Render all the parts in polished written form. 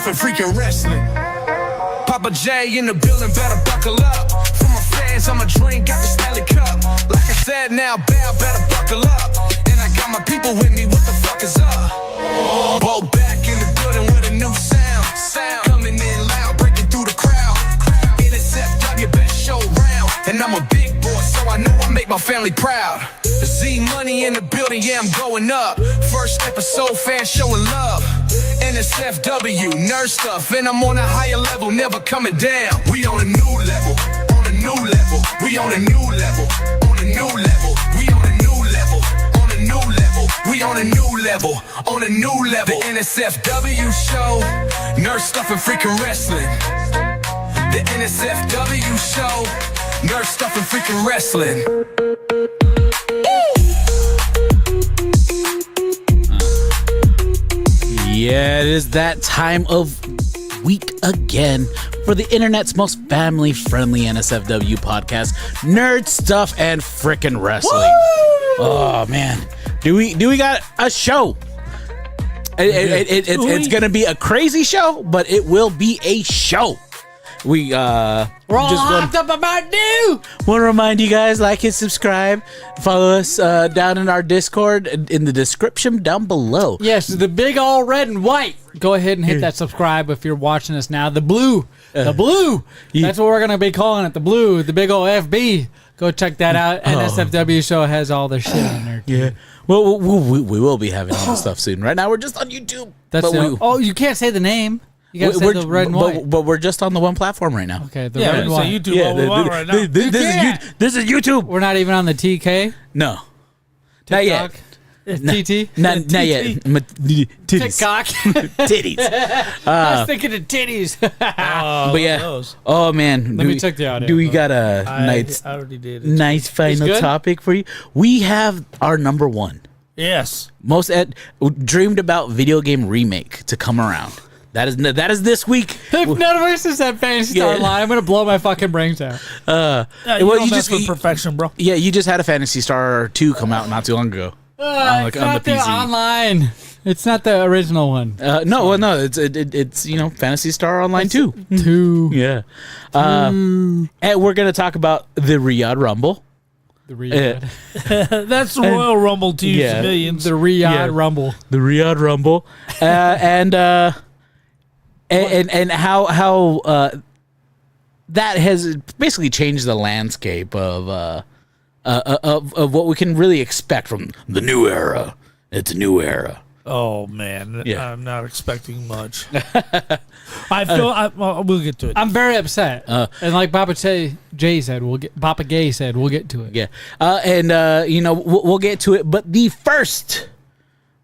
stuff and freaking wrestling. Papa J in the building, better buckle up. For my fans, I'ma drink out the Stanley Cup. Like I said, now Bell, better buckle up. And I got my people with me, what the fuck is up? Both back in the building with a new sound. Coming in loud, breaking through the crowd. NSFW, best show round. And I'm a big boy, so I know I make my family proud. Z Money in the building, yeah, I'm going up. First episode, fans showing love. NSFW, nerd stuff, and I'm on a higher level, never coming down. We on a new level, on a new level. We on a new level, on a new level. We on a new level, on a new level. We on a new level, on a new level. The NSFW show, nerd stuff and freaking wrestling. The NSFW show, nerd stuff and freaking wrestling. Yeah, it is that time of week again for the internet's most family-friendly NSFW podcast, Nerd Stuff and Frickin' Wrestling. Woo! Oh man, do we got a show? It's gonna be a crazy show, but it will be a show. We're all hopped up about new. Want to remind you guys, like and subscribe. Follow us down in our Discord in the description down below. Yes, the big all red and white. Go ahead and hit that subscribe if you're watching us now. The blue. That's what we're going to be calling it. The blue, the big old FB. Go check that out. NSFW show has all their shit on there. Yeah. Well, we will be having all the stuff soon. Right now, we're just on YouTube. You can't say the name. You gotta say the red and white. But we're just on the one platform right now. Okay, the red and white. YouTube all we want right now. This is YouTube. We're not even on the TK? No. TikTok? Not yet. TT? Not yet. TikTok? Titties. I was thinking of titties. But yeah. Oh, man. Let me check the audio. Do we got a I already did it. nice final topic for you? We have our number one. Yes. Most dreamed about video game remake to come around. That is this week. If none of us has had Fantasy Star Online, I'm gonna blow my fucking brains out. You just with perfection, bro. Yeah, you just had a Phantasy Star 2 come out not too long ago. It's not the PC. It's not the original one. No, it's Phantasy Star Online 2. 2. Yeah. And we're gonna talk about the Riyadh Rumble. The Riyadh. That's the Royal Rumble to you civilians. The Riyadh Rumble. The Riyadh Rumble. And how that has basically changed the landscape of what we can really expect from the new era. It's a new era. Oh man, I'm not expecting much. We'll get to it. I'm very upset, and like Papa Gay said, we'll get to it. Yeah, we'll get to it. But the first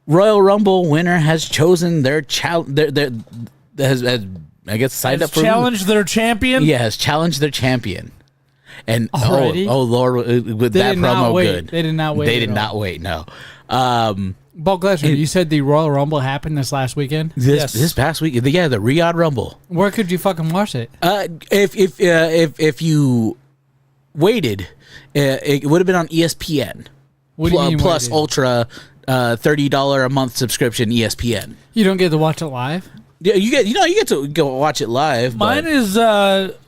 Royal Rumble winner has chosen their has I guess signed up for challenged their champion. Yeah, has challenged their champion. And already? oh Lord, with that promo good. They did not wait. They did not wait. No. Bulk Lesnar, you said the Royal Rumble happened this last weekend. This past week, the Riyadh Rumble. Where could you fucking watch it? If you waited, it would have been on ESPN. What do you mean plus waited? Ultra $30 a month subscription ESPN. You don't get to watch it live? Yeah, you get to go watch it live. Mine is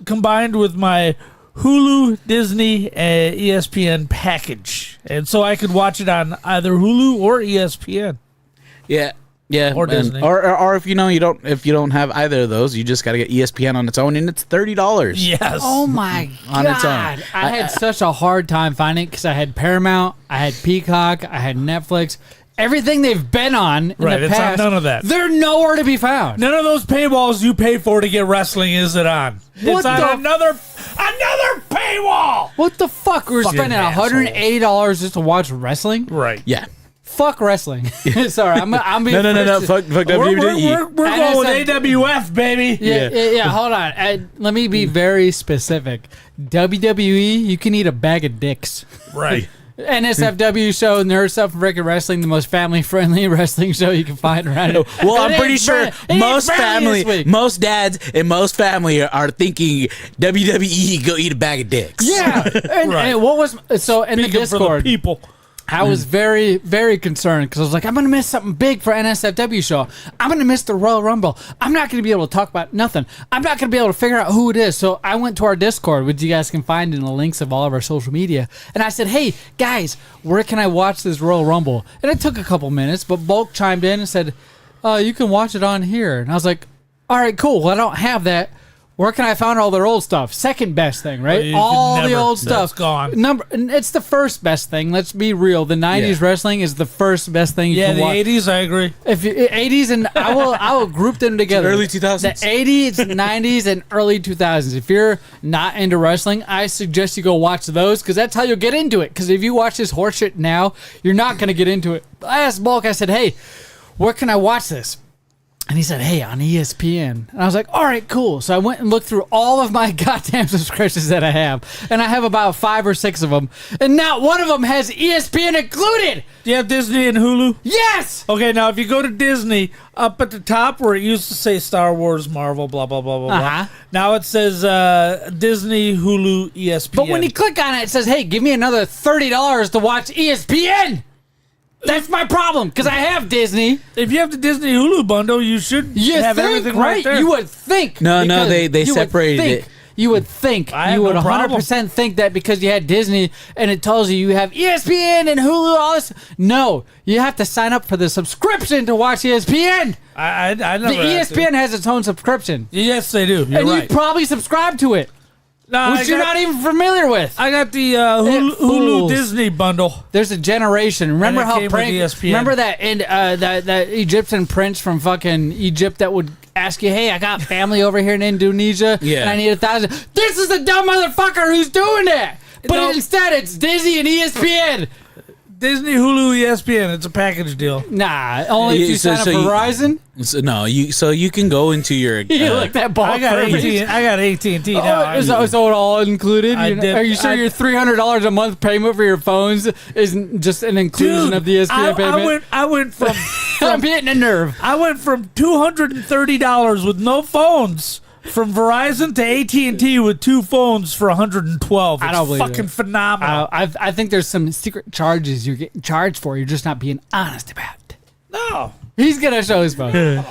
combined with my Hulu, Disney, ESPN package, and so I could watch it on either Hulu or ESPN. Yeah, or Disney, or if you don't have either of those, you just got to get ESPN on its own, and it's $30. Yes. Oh my god! Its own. I had such a hard time finding it because I had Paramount, I had Peacock, I had Netflix. Everything they've been on in the past, none of that. They're nowhere to be found. None of those paywalls you pay for to get wrestling is it on. It's on another paywall. What the fuck? We're spending $180 just to watch wrestling? Right. Yeah. Fuck wrestling. Sorry, I'm being no. Fuck WWE. We're going with AWF, baby. Yeah. Hold on. Let me be very specific. WWE, you can eat a bag of dicks. Right. NSFW show, Nerd Stuff and Frickin' Wrestling, the most family-friendly wrestling show you can find around here. Well, I'm pretty sure most dads and most family are thinking WWE, go eat a bag of dicks. Yeah. And what was in the Discord? For the people. I was very, very concerned because I was like, I'm going to miss something big for NSFW show. I'm going to miss the Royal Rumble. I'm not going to be able to talk about nothing. I'm not going to be able to figure out who it is. So I went to our Discord, which you guys can find in the links of all of our social media. And I said, hey, guys, where can I watch this Royal Rumble? And it took a couple minutes, but Bulk chimed in and said, you can watch it on here. And I was like, all right, cool. Well, I don't have that. Where can I find all their old stuff? Second best thing, right? You All can the never- old that's stuff. gone. It's the first best thing. Let's be real. The 90s wrestling is the first best thing you Yeah, can the watch. 80s, I agree. If you, 80s and I will group them together. Early 2000s. The 80s, 90s, and early 2000s. If you're not into wrestling, I suggest you go watch those because that's how you'll get into it. Because if you watch this horseshit now, you're not going to get into it. I asked Bulk, I said, hey, where can I watch this? And he said, hey, on ESPN. And I was like, all right, cool. So I went and looked through all of my goddamn subscriptions that I have. And I have about 5 or 6 of them. And not one of them has ESPN included. Do you have Disney and Hulu? Yes! Okay, now if you go to Disney, up at the top where it used to say Star Wars, Marvel, blah, blah, blah, blah, Uh-huh. blah. Now it says Disney, Hulu, ESPN. But when you click on it, it says, hey, give me another $30 to watch ESPN. That's my problem because I have Disney. If you have the Disney Hulu bundle, you should You have think, everything right there. You would think. No, because they you would separated think- it. You would think. I have You would no problem. 100% think that because you had Disney and it tells you have ESPN and Hulu, all this. No, you have to sign up for the subscription to watch ESPN. I never The had to. ESPN has its own subscription. Yes, they do. You're And right. you probably subscribe to it, No, which you're not even familiar with. I got the Hulu fools. Disney bundle. There's a generation. Remember And it how came with prank? ESPN. Remember that that Egyptian prince from fucking Egypt that would ask you, "Hey, I got family over here in Indonesia, Yeah. and I need 1,000." This is the dumb motherfucker who's doing that. But No. instead, it's Disney and ESPN. Disney, Hulu, ESPN. It's a package deal. Nah, only if Yeah, you sign up for Verizon. So, no, you can go into your. You look that ball. I got AT&T now. So it all included? I You know, did- are you sure I- your $300 a month payment for your phones isn't just an inclusion Dude, of the ESPN payment? I went from I'm hitting a nerve. I went from $230 with no phones from Verizon to AT&T with 2 phones for $112. I don't It's believe fucking it. phenomenal. I think there's some secret charges you're getting charged for. You're just not being honest about it. No. He's gonna show his phone. I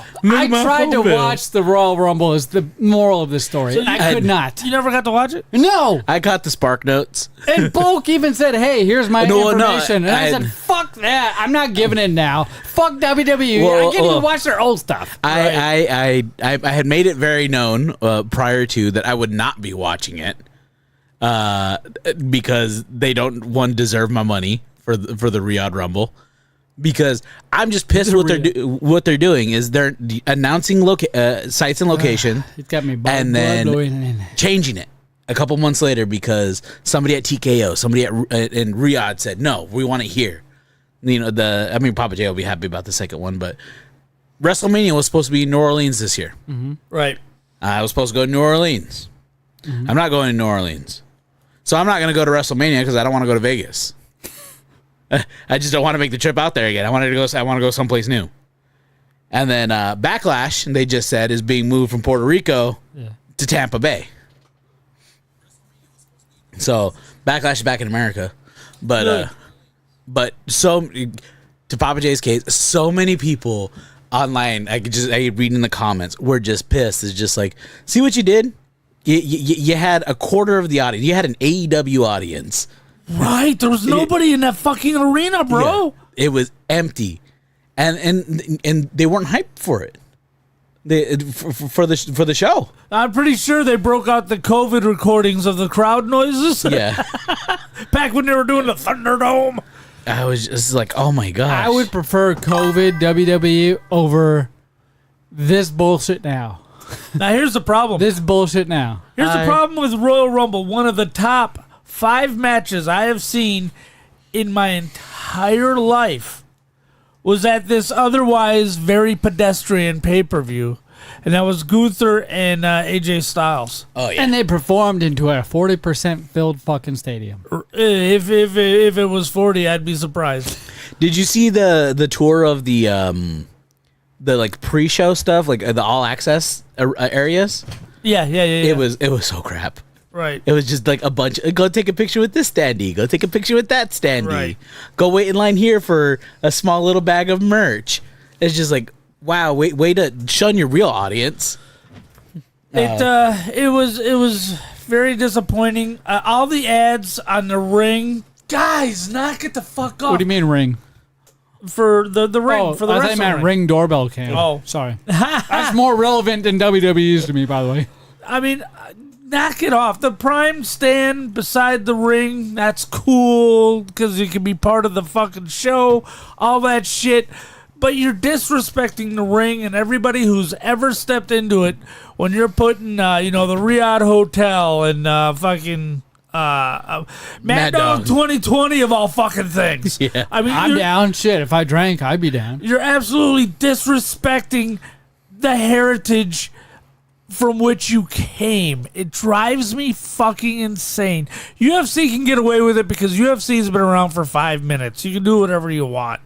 my tried to phone bill. watch the Royal Rumble as the moral of the story. and I could not. You never got to watch it? No. I got the Spark Notes. And Bulk even said, "Hey, here's my No, information." and I I- said, "Fuck that! I'm not giving it now. Fuck WWE. I can't even watch their old stuff." I had made it very known prior to that I would not be watching it because they don't deserve my money for the Riyadh Rumble. Because I'm just pissed what they're doing is they're announcing sites and location It's got me. and then changing it a couple months later because somebody at TKO, somebody in Riyadh said no, we want it here. You know Papa J will be happy about the second one, but WrestleMania was supposed to be in New Orleans this year. Right. I was supposed to go to New Orleans. I'm not going to New Orleans, so I'm not going to go to WrestleMania because I don't want to go to Vegas. I just don't want to make the trip out there again. I want to go someplace new. And then Backlash, they just said, is being moved from Puerto Rico to Tampa Bay. So Backlash is back in America, but so to Papa J's case, so many people online, I read in the comments, were just pissed. It's just like, see what you did? You had a quarter of the audience. You had an AEW audience. Right. There was nobody in that fucking arena, bro. Yeah, it was empty, and they weren't hyped for it. For the show. I'm pretty sure they broke out the COVID recordings of the crowd noises. Yeah, Back when they were doing the Thunderdome. I was just like, oh my gosh. I would prefer COVID WWE over this bullshit now. Now here's the problem. This bullshit now. Here's the problem with Royal Rumble. One of the top 5 matches I have seen in my entire life was at this otherwise very pedestrian pay-per-view, and that was Gunther and AJ Styles. Oh yeah. And they performed into a 40% filled fucking stadium. If it was 40, I'd be surprised. Did you see the tour of the like pre-show stuff, like the all access areas? Yeah. It was so crap. Right. It was just like a bunch. Go take a picture with this standee. Go take a picture with that standee. Right. Go wait in line here for a small little bag of merch. It's just like, wow, way to shun your real audience. It was very disappointing. All the ads on the ring, guys, knock it the fuck off. What do you mean ring? For the ring, for the I thought you wrestling meant ring doorbell cam. Oh. Sorry. That's more relevant than WWE's to me, by the way. I mean, knock it off. The prime stand beside the ring, that's cool because you can be part of the fucking show, all that shit. But you're disrespecting the ring and everybody who's ever stepped into it when you're putting, the Riyadh Hotel and fucking Mad Dog 2020 of all fucking things. Yeah. I mean, I'm down. Shit, if I drank, I'd be down. You're absolutely disrespecting the heritage from which you came. It drives me fucking insane. UFC can get away with it because UFC's been around for 5 minutes. You can do whatever you want.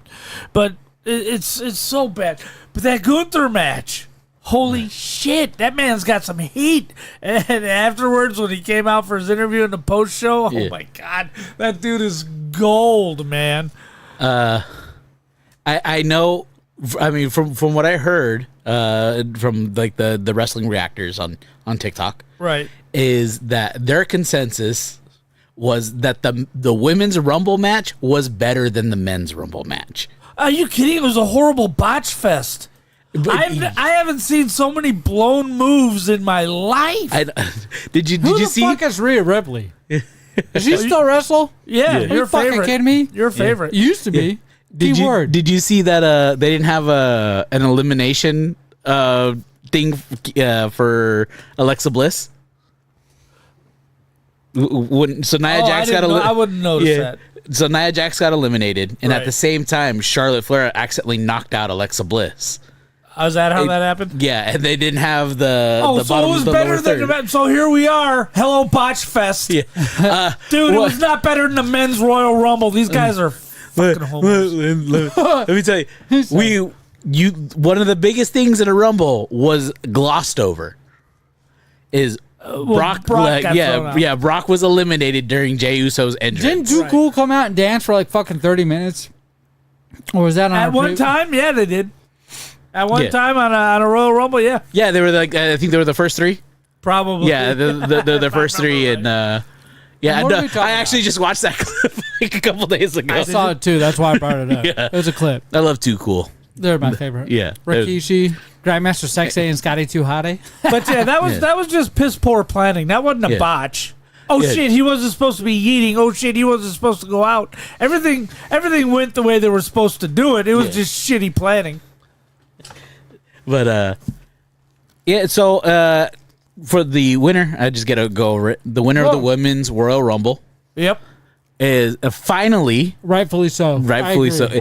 But it's so bad. But that Gunther match, holy shit, that man's got some heat. And afterwards, when he came out for his interview in the post show, oh my God, that dude is gold, man. I know. I mean, from what I heard, from like the wrestling reactors on TikTok, Right. is that their consensus was that the women's Rumble match was better than the men's Rumble match. Are you kidding? It was a horrible botch fest. I haven't seen so many blown moves in my life. Did you Who the see? fuck is Rhea Ripley? Does she still wrestle? Yeah, Are you your fucking favorite. kidding me? Your favorite. Used to be. Keyword. Did you see that they didn't have an elimination thing for Alexa Bliss? So Nia Jax got I wouldn't notice that. So Nia Jax got eliminated, and Right. at the same time, Charlotte Flair accidentally knocked outAlexa Bliss. Is that how that happened? Yeah, and they didn't have the Oh, the so bottom it was the better lower than third. the. So here we are. Hello, Botch Fest. Yeah. Dude, it what- was not better than the men's Royal Rumble. These guys are fucking homos. Let me tell you, one of the biggest things in a Rumble was glossed over. Is Brock got thrown out. Brock was eliminated during Jey Uso's Didn't entrance. Too Cool come out and dance for like fucking 30 minutes? Or was that on At a one time, yeah, they did. At one time on a Royal Rumble, yeah, Yeah, they were like I think they were the first three. probably. Yeah, the first three, and yeah, What are no, we talking I actually about? just watched that clip like a couple days ago. I saw it too. That's why I brought it up. Yeah. It was a clip. I love Too Cool. They're my favorite. Yeah. Rikishi, Grandmaster Sexay, and Scotty Too Hottie. But yeah, that was just piss poor planning. That wasn't a Yeah. botch. Oh Yeah. shit, he wasn't supposed to be eating. Oh shit, he wasn't supposed to go out. Everything went the way they were supposed to do it. It was just shitty planning. But yeah. So for the winner, I just gotta go over it. The winner of the Whoa. Women's Royal Rumble Yep. is rightfully so.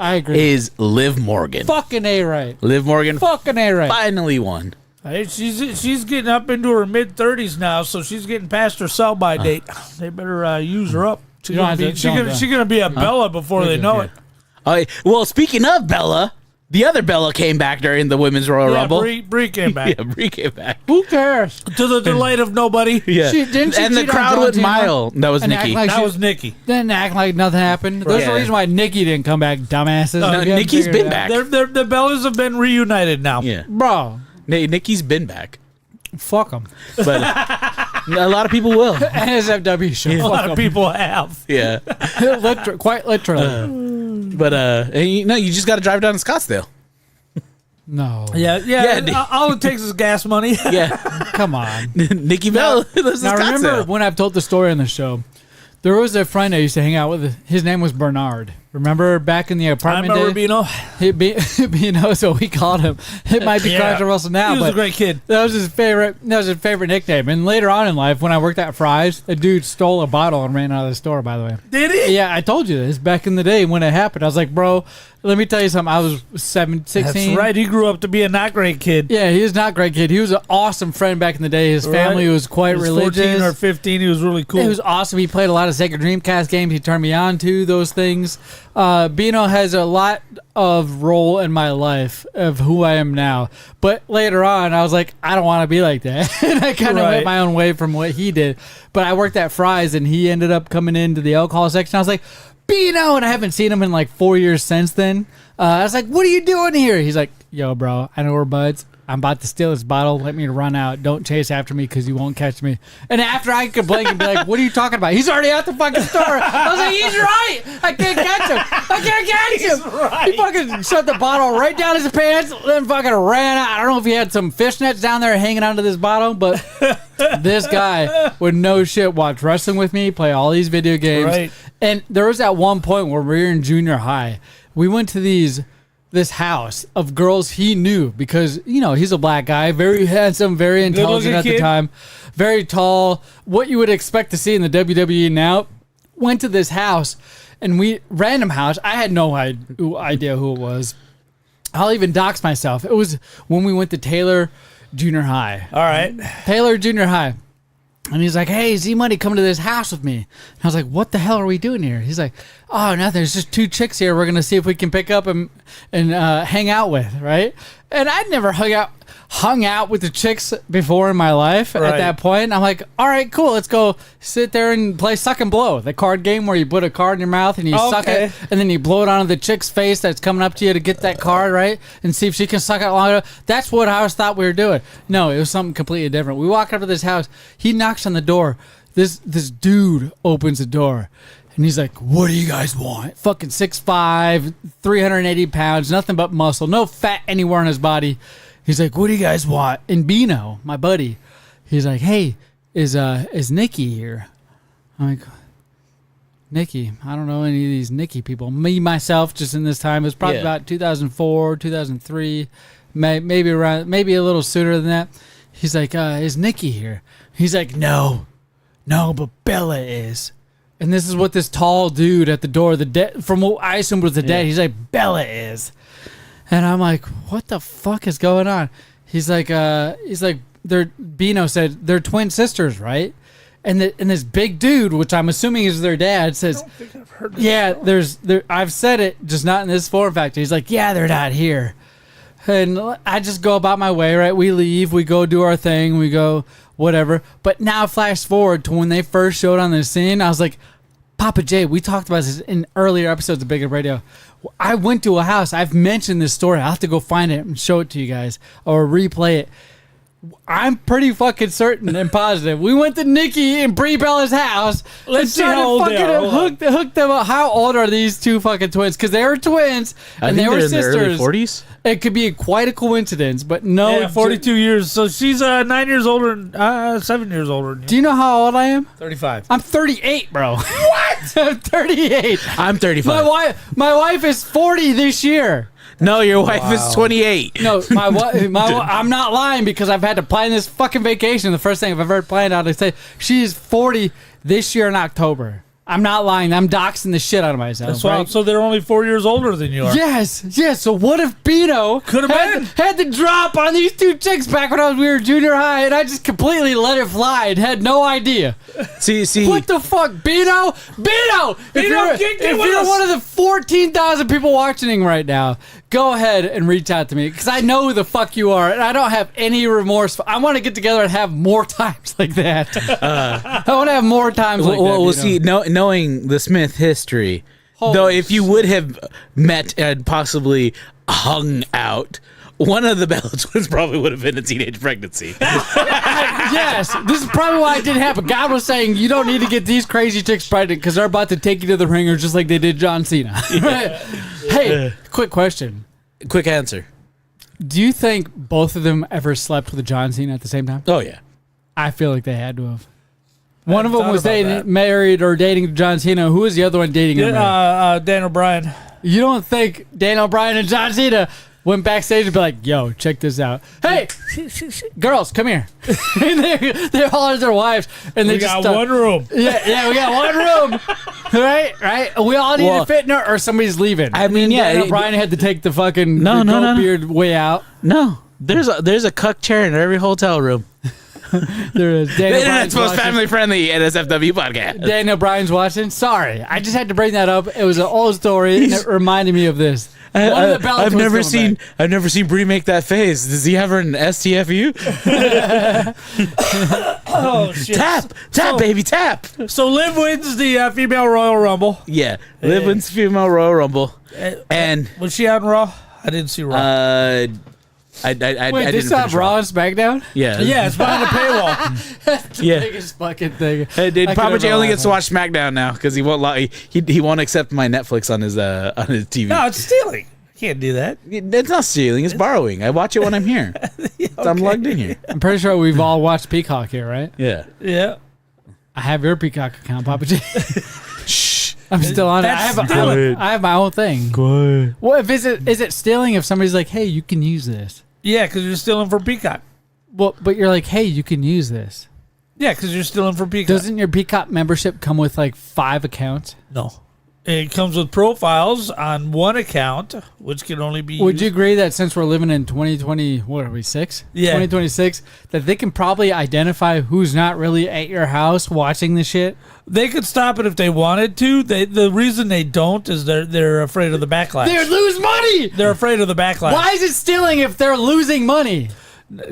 I agree. Is Liv Morgan. Fucking A-right. Liv Morgan Fucking A-right. finally won. Hey, she's getting up into her mid-30s now, so she's getting past her sell-by date. They better use her up. She's You don't gonna have to- she's gonna be a Bella before they know it. Well, speaking of Bella, the other Bella came back during the Women's Royal Yeah, Rumble. Brie came back Yeah, Brie came back. Who cares? to the delight of nobody. Yeah, Didn't she and the cheat on crowd John went Cena? mile. That was And act Nikki. like That she- was Nikki. Then act like nothing happened. There's Yeah. a reason why Nikki didn't come back, dumbasses. No, If you haven't Nikki's figured been it back. out. The Bellas have been reunited now. Yeah, Bro, Nikki's been back, fuck them. but a lot of people will. NSFW show. A lot Fuck of people have. Yeah, 'em. Quite literally. but and you just got to drive down to Scottsdale. No. Yeah. dude. All it takes is gas money. Yeah, Come on. Nikki Bella lives in Now, remember Scottsdale. when I've told the story on the show, there was a friend I used to hang out with. His name was Bernard. Remember back in the I apartment remember days? Bino. Bino, so we called him. It might be Yeah. controversial now, He was but a great kid. that was his favorite. That was his favorite nickname. And later on in life, when I worked at Fry's, a dude stole a bottle and ran out of the store. By the way, Did he? yeah, I told you this back in the day when it happened. I was like, bro, let me tell you something. I was 16. That's right. He grew up to be a not great kid. Yeah, he was not a great kid. He was an awesome friend back in the day. His family Right. was quite He was religious. 14 or 15. He was really cool. It was awesome. He played a lot of Sega Dreamcast games. He turned me on to those things. Bino has a lot of role in my life of who I am now. But later on, I was like, I don't want to be like that. And I kind of went my own way from what he did. But I worked at Fry's, and he ended up coming into the alcohol section. I was like, Bino! And I haven't seen him in like 4 years since then. I was like, what are you doing here? He's like, yo, bro, I know we're buds. I'm about to steal this bottle. Let me run out. Don't chase after me because you won't catch me. And after I could blink and be like, what are you talking about? He's already out the fucking store. I was like, he's right. I can't catch him. I can't catch him. Right. He fucking shoved the bottle right down his pants, then fucking ran out. I don't know if he had some fishnets down there hanging onto this bottle, but this guy would no shit watch wrestling with me, play all these video games. Right. And there was at one point where we were in junior high. We went to this house of girls he knew because, you know, he's a black guy, very handsome, very intelligent at the time, very tall, what you would expect to see in the WWE now. Went to this house, and random house. I had no idea who it was. I'll even dox myself. It was when we went to Taylor Junior High. All right. Taylor Junior High. And he's like, hey, Z-Money, come to this house with me. And I was like, what the hell are we doing here? He's like, oh, nothing. There's just 2 chicks here we're going to see if we can pick up and hang out with, right? And I'd never hung out with the chicks before in my life at that point. I'm like, all right, cool. Let's go sit there and play Suck and Blow, the card game where you put a card in your mouth and you suck it, and then you blow it onto the chick's face that's coming up to you to get that card, right? And see if she can suck it long enough. That's what I thought we were doing. No, it was something completely different. We walk up to this house. He knocks on the door. This dude opens the door. And he's like, what do you guys want? Fucking 6'5", 380 pounds, nothing but muscle, no fat anywhere on his body. He's like, what do you guys want? And Bino, my buddy, he's like, hey, is Nikki here? I'm like, Nikki? I don't know any of these Nikki people. Me, myself, just in this time, it was probably about 2004, 2003, maybe a little sooner than that. He's like, is Nikki here? He's like, no, but Bella is. And this is what this tall dude at the door, from what I assumed was the dad, he's like, Bella is. And I'm like, what the fuck is going on? He's like, Bino said they're twin sisters, right? And this big dude, which I'm assuming is their dad, says, I don't think I've heard this. I've said it, just not in this form factor. He's like, yeah, they're not here. And I just go about my way, right? We leave, we go do our thing, we go whatever. But now flash forward to when they first showed on the scene, I was like, Papa J, we talked about this in earlier episodes of Big Up Radio. I went to a house. I've mentioned this story. I'll have to go find it and show it to you guys or replay it. I'm pretty fucking certain and positive. We went to Nikki and Brie Bella's house. Let's see how old they are. Hook them up. How old are these two fucking twins? Because they were twins and they were sisters. In their early 40s? It could be quite a coincidence, but no. Yeah, 42 years. So she's 9 years older, 7 years older than you. Do you know how old I am? 35. I'm 38, bro. What? I'm 38. I'm 35. My wife is 40 this year. No, your wife is 28. No, I'm not lying because I've had to plan this fucking vacation. The first thing I've ever planned out, I say she's 40 this year in October. I'm not lying. I'm doxing the shit out of myself. That's right? So they're only 4 years older than you are. Yes. So what if Bino had to drop on these two chicks back when we were junior high, and I just completely let it fly and had no idea. See. What the fuck, Bino? If you're one of the 14,000 people watching right now, go ahead and reach out to me because I know who the fuck you are, and I don't have any remorse. I want to get together and have more times like that. I want to have more times like that. We'll see. Knowing the Smith history, though, if you would have met and possibly hung out, one of the Bella twins probably would have been a teenage pregnancy. Yes, this is probably why it didn't happen. God was saying you don't need to get these crazy chicks pregnant because they're about to take you to the ringer just like they did John Cena. Hey, quick question. Quick answer. Do you think both of them ever slept with John Cena at the same time? Oh, yeah. I feel like they had to have. One of them was married or dating John Cena. Who was the other one dating him? Dan O'Brien. You don't think Dan O'Brien and John Cena went backstage and be like, yo, check this out. Hey, girls, come here. And they all had their wives. And we got one room. Yeah, we got one room. Right? We all need to fit in or somebody's leaving. I mean, Dan O'Brien had to take the fucking goat beard way out. No, there's a cuck chair in every hotel room. There is. The Daniel internet's Bryan's most watching. family-friendly NSFW podcast. Daniel Bryan's watching. Sorry, I just had to bring that up. It was an old story, and it reminded me of this. One of the I've Bellator's never coming back. I've never seen Bree make that face. Does he have her in STFU? Oh shit! Tap, baby, tap. So Liv wins the female Royal Rumble. Yeah, Liv wins female Royal Rumble, and Was she on Raw? I didn't see Raw. I Wait, didn't this not finish Raw and SmackDown? Yeah, yeah, it's behind the paywall. yeah. Biggest fucking thing. Hey, dude, I could Papa J never only laugh gets to watch SmackDown now because he won't he won't accept my Netflix on his TV. No, it's stealing. Can't do that. It's not stealing; it's borrowing. I watch it when I'm here. I'm logged in here. I'm pretty sure we've all watched Peacock here, right? Yeah. Yeah. I have your Peacock account, Papa J. Shh. I'm still on it. That's I have my own thing. Quiet. Well, if is it stealing if somebody's like, hey, you can use this? Yeah, because you're stealing from Peacock. Well, but you're like, hey, you can use this. Yeah, because you're stealing from Peacock. Doesn't your Peacock membership come with like 5 accounts? No. It comes with profiles on one account, which can only be Would used. you agree that since we're living in 2020, what are we, 6? Yeah. 2026, that they can probably identify who's not really at your house watching the shit? They could stop it if they wanted to. The reason they don't is they're afraid of the backlash. They lose money! They're afraid of the backlash. Why is it stealing if they're losing money?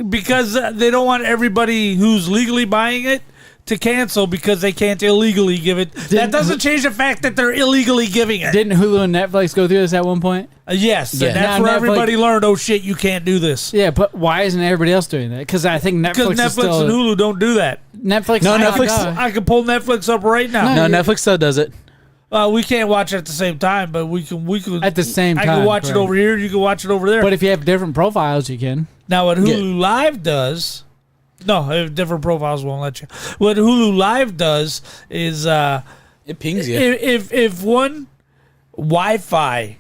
Because they don't want everybody who's legally buying it to cancel because they can't illegally give it. That doesn't change the fact that they're illegally giving it. Didn't Hulu and Netflix go through this at one point? Yes, Yeah. and that's Now where Netflix- everybody learned, oh shit, you can't do this. Yeah, but why isn't everybody else doing that? Because I think Because Netflix is Netflix still... and Hulu don't do that. Netflix... No, oh my Netflix- God. I can pull Netflix up right now. No, No, Netflix still does it. We can't watch it at the same time, but we can. At the same I time, can watch it correct. over here. You can watch it over there. But if you have different profiles, you can. Now, what Hulu Live does, no, if different profiles won't let you. What Hulu Live does is, It pings you. if one Wi-Fi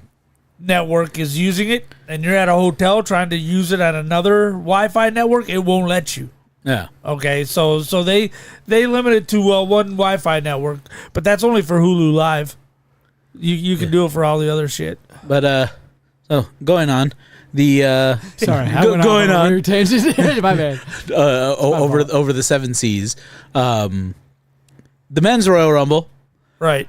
network is using it, and you're at a hotel trying to use it on another Wi-Fi network, it won't let you. Yeah. Okay, so they limit it to one Wi-Fi network, but that's only for Hulu Live. You can do it for all the other shit. But so going on the Sorry, I Go- went going off on a on. weird tangent. My bad. over the 7 Seas, the men's Royal Rumble Right.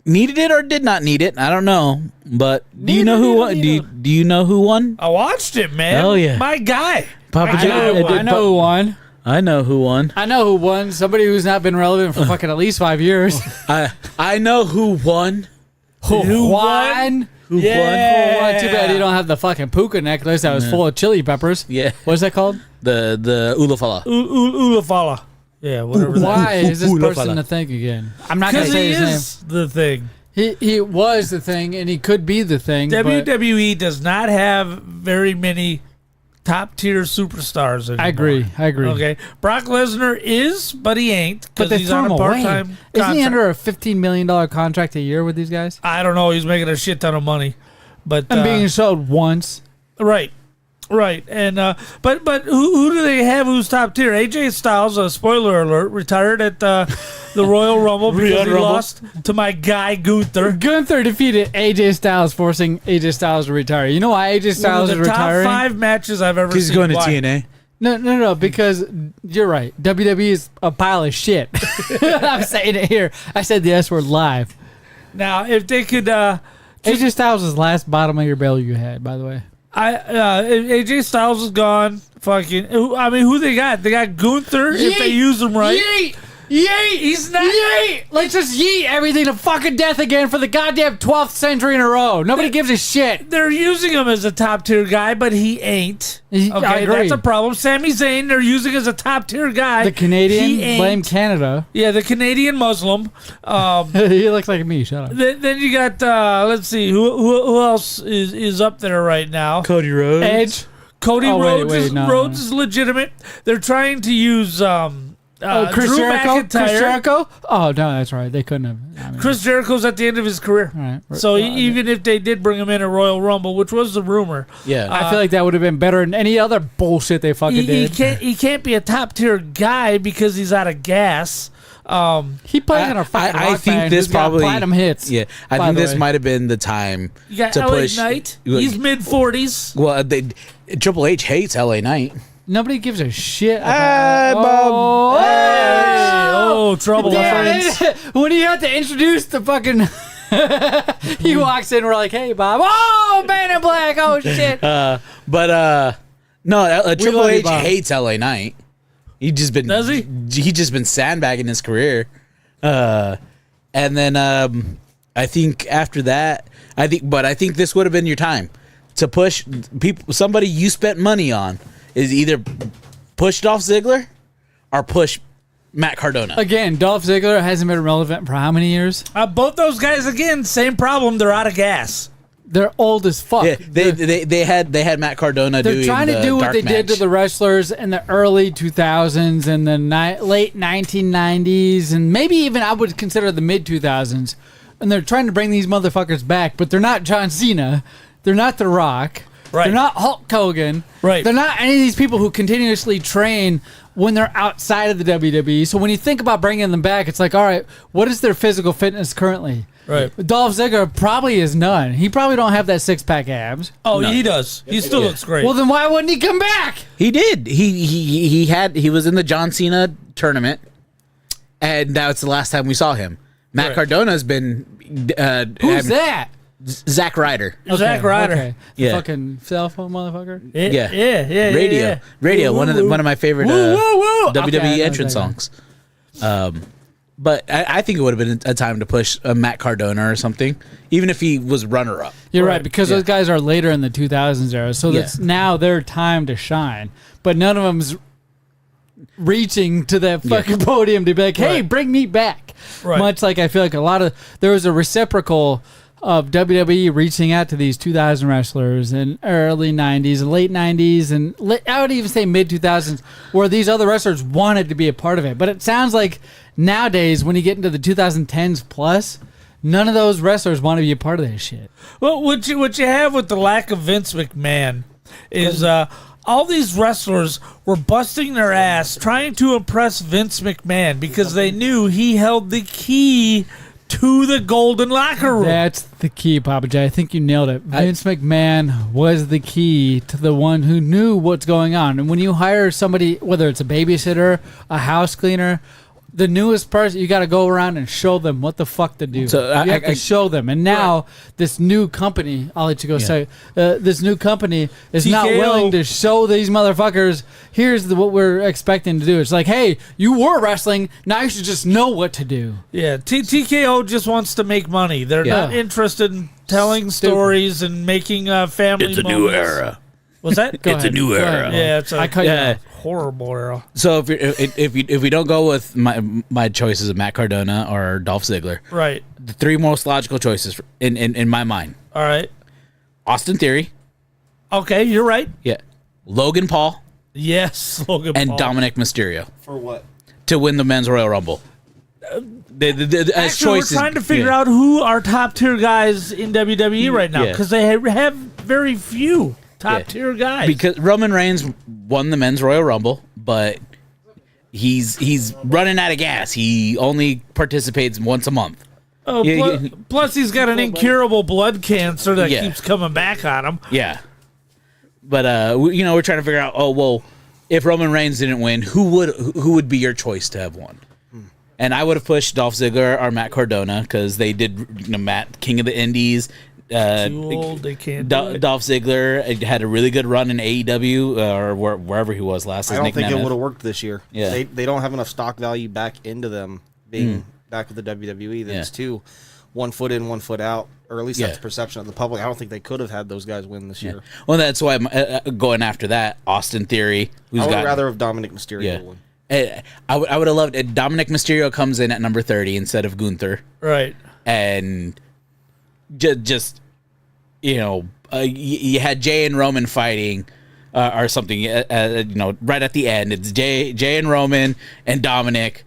needed it or did not need it. I don't know, but do you know who won? Do you know who won? I watched it, man. Hell yeah. My guy. Papa I J- know who won. I know who won. I know who won. Somebody who's not been relevant for fucking at least 5 years. I know who won. Who won? Who Yeah. Who won? Too bad you don't have the fucking puka necklace that was full of chili peppers. Yeah. What's that called? won? The Ulafala. Ulafala. Yeah, whatever that Why is this Ooh, person fella. the thing again? I'm not going to Because say he his name. is the thing. He was the thing, and he could be the thing. but WWE does not have very many top tier superstars anymore. I agree. Okay. Brock Lesnar is, but he ain't But because they he's threw on him a away. part-time Isn't he contract. under a $15 million contract a year with these guys? I don't know. He's making a shit ton of money. But I'm being showed once. right. And but who do they have who's top tier? AJ Styles, spoiler alert, retired at the Royal Rumble because he lost to my guy Gunther. Gunther defeated AJ Styles, forcing AJ Styles to retire. You know why AJ One Styles of is the top retiring? 5 matches I've ever He's seen. going to Why? TNA. No, because you're right. WWE is a pile of shit. I'm saying it here. I said the S word live. Now, if they could, AJ Styles is last bottom of your barrel you had, by the way. AJ Styles is gone. Fucking, who they got? They got Gunther if they use him right. Yeet! Yeet! He's not. Yeet! Let's just yeet everything to fucking death again for the goddamn 12th century in a row. Nobody gives a shit. They're using him as a top tier guy, but he ain't. I Okay, agree. that's a problem. Sami Zayn, they're using as a top tier guy. The Canadian, He ain't. blame Canada. Yeah, the Canadian Muslim. He looks like me. Shut up. Then you got let's see who else is up there right now. Cody Rhodes. Edge. Cody Oh, wait, Rhodes. no. Rhodes is legitimate. They're trying to use Chris Drew Jericho? McIntyre. Chris Jericho? Oh, no, that's right. They couldn't have. I mean, Chris Jericho's at the end of his career. all right. So even if they did bring him in a Royal Rumble, which was the rumor, Yeah. I feel like that would have been better than any other bullshit they fucking he did. can't be a top tier guy because he's out of gas. He plays in a fucking I rock think band this who's got probably platinum hits. Yeah, I by think the this way. might have been the time You got to LA push. Knight. He's mid 40s. Well, Triple H hates LA Knight. Nobody gives a shit. Hey, about, Bob. Trouble, Damn friends. it. When you have to introduce the fucking... he walks in, we're like, hey, Bob. Oh, Man in Black. Oh, shit. No, Triple love you, H Bob. hates LA Knight. He just been Does he? He just been sandbagging his career. And then I think after that, I think this would have been your time to push people. Somebody you spent money on is either push Dolph Ziggler or push Matt Cardona. Again, Dolph Ziggler hasn't been relevant for how many years? Both those guys, again, same problem. They're out of gas. They're old as fuck. Yeah, they had Matt Cardona They're doing trying to the do what dark they did to match. the wrestlers in the early 2000s and the late 1990s, and maybe even I would consider the mid 2000s. And they're trying to bring these motherfuckers back, but they're not John Cena. They're not The Rock. Right. They're not Hulk Hogan. Right. They're not any of these people who continuously train when they're outside of the WWE. So when you think about bringing them back, it's like, all right, what is their physical fitness currently? Right. Dolph Ziggler probably is none. He probably don't have that six-pack abs. Oh, he does. He still looks great. Well, then why wouldn't he come back? He did. He was in the John Cena tournament, and that's the last time we saw him. Matt Right. Cardona's been Who's that? Zack Ryder. Zack Ryder. Okay. Yeah. Fucking cell phone motherfucker. Yeah. Radio. Radio. Woo, One woo, of my favorite woo, woo, woo. WWE Okay, I know entrance exactly. songs. But I think it would have been a time to push Matt Cardona or something, even if he was runner up. You're Right. right, because Yeah. those guys are later in the 2000s era, so Yeah. that's now their time to shine. But none of them's reaching to that fucking podium to be like, hey, Right. bring me back. Right. Much like I feel like there was a reciprocal of WWE reaching out to these 2000 wrestlers in early 90s and late 90s and I would even say mid 2000s where these other wrestlers wanted to be a part of it. But it sounds like nowadays when you get into the 2010s plus, none of those wrestlers want to be a part of that shit. Well, what you have with the lack of Vince McMahon is all these wrestlers were busting their ass trying to impress Vince McMahon because they knew he held the key to the golden locker room. That's the key, Papa J. I think you nailed it. Vince McMahon was the key to the one who knew what's going on. And when you hire somebody, whether it's a babysitter, a house cleaner, the newest person, you got to go around and show them what the fuck to do. So, you have to show them. And now this new company, I'll let you go say, this new company is not TKO. willing to show these motherfuckers, here's what we're expecting to do. It's like, hey, you were wrestling, now you should just know what to do. Yeah, TKO just wants to make money. They're Yeah. not interested in telling stories and making family It's a moments. new era. Was that? Go It's a ahead. new Go era. ahead. Yeah, it's a I cut you Yeah. off. horrible era. So if we don't go with my choices of Matt Cardona or Dolph Ziggler, Right. the three most logical choices in my mind: All right. Austin Theory, Okay, you're right. yeah, Logan Paul, Yes, Logan and Paul. Dominic Mysterio For what? to win the men's Royal Rumble. As Actually, choices, we're trying to figure yeah. out who are top tier guys in WWE right now Yeah. because they have very few top tier guys. Because Roman Reigns won the men's Royal Rumble, but he's running out of gas. He only participates once a month. Oh, Yeah, plus he's got an incurable blood cancer that Yeah. keeps coming back on him. Yeah. But we're trying to figure out. Oh well, if Roman Reigns didn't win, who would be your choice to have won? And I would have pushed Dolph Ziggler or Matt Cardona because they did Matt King of the Indies. Too old, they can't do it. Dolph Ziggler had a really good run in AEW or wherever he was last. I don't think it would have worked this year. Yeah. They don't have enough stock value back into them being back with the WWE. That's too 1 foot in, 1 foot out, or at least that's Yeah. the perception of the public. I don't think they could have had those guys win this year. Well, that's why I'm going after that. Austin Theory, who's I would got rather have Dominic Mysterio yeah. win. I would have loved it. Dominic Mysterio comes in at number 30 instead of Gunther, Right. and just you had Jay and Roman fighting or something. Right at the end, it's Jay and Roman and Dominic,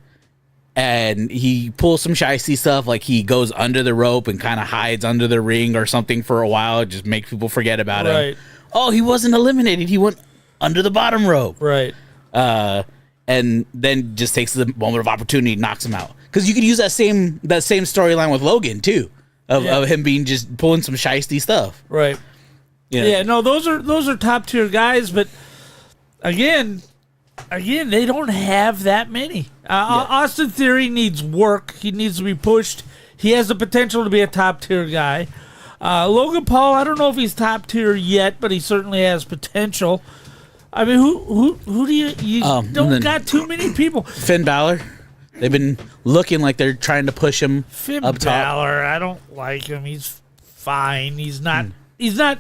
and he pulls some shicey stuff like he goes under the rope and kind of hides under the ring or something for a while, just make people forget about Right. him. Oh, he wasn't eliminated. He went under the bottom rope. Right. And then just takes the moment of opportunity, knocks him out. Because you could use that same storyline with Logan too, of him being just pulling some shiesty stuff. Right. You know? Yeah, no, those are top tier guys, but again, they don't have that many. Austin Theory needs work. He needs to be pushed. He has the potential to be a top tier guy. Logan Paul, I don't know if he's top tier yet, but he certainly has potential. I mean, who do you don't got too many people. Finn Balor. They've been looking like they're trying to push him Finn up top. Balor, I don't like him. He's fine. He's not. He's not.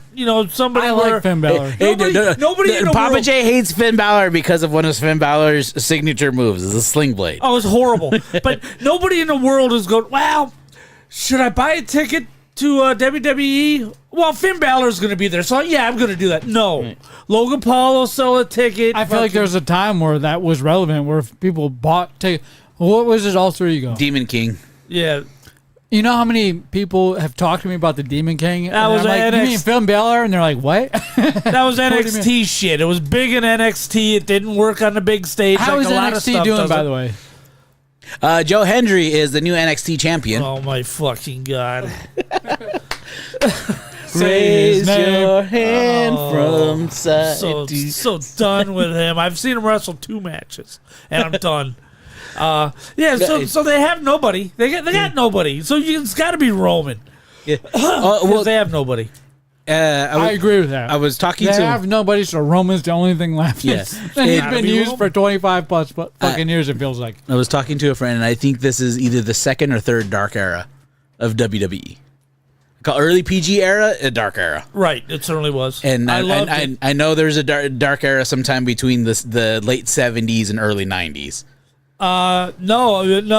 Somebody. I like Finn Balor. Nobody in the Papa world. J hates Finn Balor because of one of Finn Balor's signature moves is a sling blade. Oh, it's horrible. But nobody in the world is going, wow, should I buy a ticket to WWE? Well, Finn Balor's going to be there, so yeah, I'm going to do that. No. Logan Paul will sell a ticket. I feel like there was a time where that was relevant, where people bought tickets. What was it? All three go. Demon King. Yeah. You know how many people have talked to me about the Demon King? That was like, you mean Finn Balor? And they're like, what? That was NXT shit. It was big in NXT. It didn't work on the big stage. How like is a lot of NXT stuff doing, doesn't. by the way? Joe Hendry is the new NXT champion. Oh, my fucking God. Raise name. your hand from side So to done with him. I've seen him wrestle 2 matches, and I'm done. So they have nobody. They got nobody. So it's got to be Roman. Yeah. Because they have nobody. I agree with that. I was talking they to have nobody, so Roman's the only thing left. Yeah. And he's Gotta been be used Roman. for 25 plus fucking years, it feels like. I was talking to a friend, and I think this is either the second or third dark era of WWE. Call early PG era, a dark era. Right, it certainly was. And I loved it. I know there's a dark era sometime between the late 70s and early 90s. No,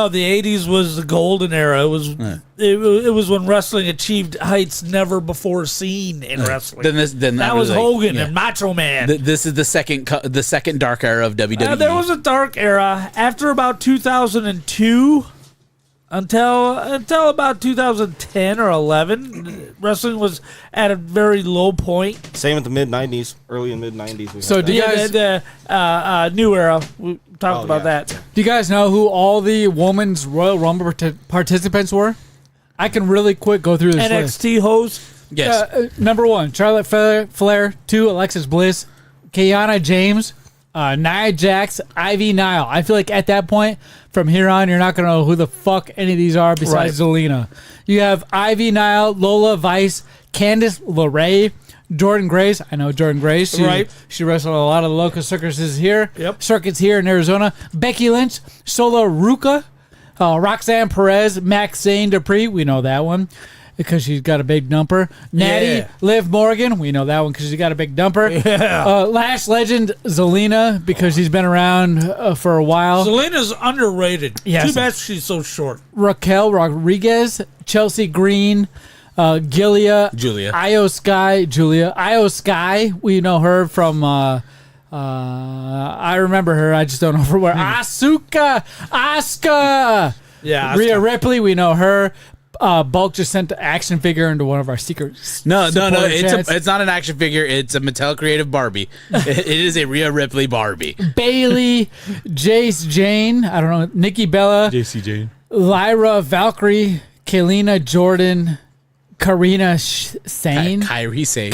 the 80s was the golden era. It was it was when wrestling achieved heights never before seen in wrestling. Then that was like, Hogan yeah. and Macho Man. This is the second dark era of WWE. There was a dark era after about 2002 until about 2010 or 11. Wrestling was at a very low point. Same at the mid '90s, early and mid '90s. So do you guys the new era. We talked about that. do you guys know who all the women's Royal Rumble participants were? I can really quick go through this list. NXT host. Yes. Number 1, Charlotte Flair. 2, Alexis Bliss. Kiana James. Nia Jax. Ivy Nile. I feel like at that point, from here on, you're not going to know who the fuck any of these are besides Zelina. You have Ivy Nile, Lola Vice, Candice LeRae, Jordan Grace. I know Jordan Grace. She wrestled a lot of the local circuses here. Circuits here in Arizona. Becky Lynch, Sola Ruka, Roxanne Perez, Maxine Dupree. We know that one because she's got a big dumper. Natty, Liv Morgan. We know that one because she's got a big dumper. Lash legend Zelina because she's been around for a while. Zelina's underrated. Yes. Too bad she's so short. Raquel Rodriguez, Chelsea Green, Julia. Io Sky. We know her from. I remember her. I just don't know from where. Asuka. Yeah. Rhea Ripley. We know her. Bulk just sent the action figure into one of our secret. No. chats. It's not an action figure. It's a Mattel Creative Barbie. It is a Rhea Ripley Barbie. Bailey, Jace Jane. I don't know. Nikki Bella. JC Jane. Lyra Valkyrie. Kalina Jordan. Karina Sane. Kyrie Sane.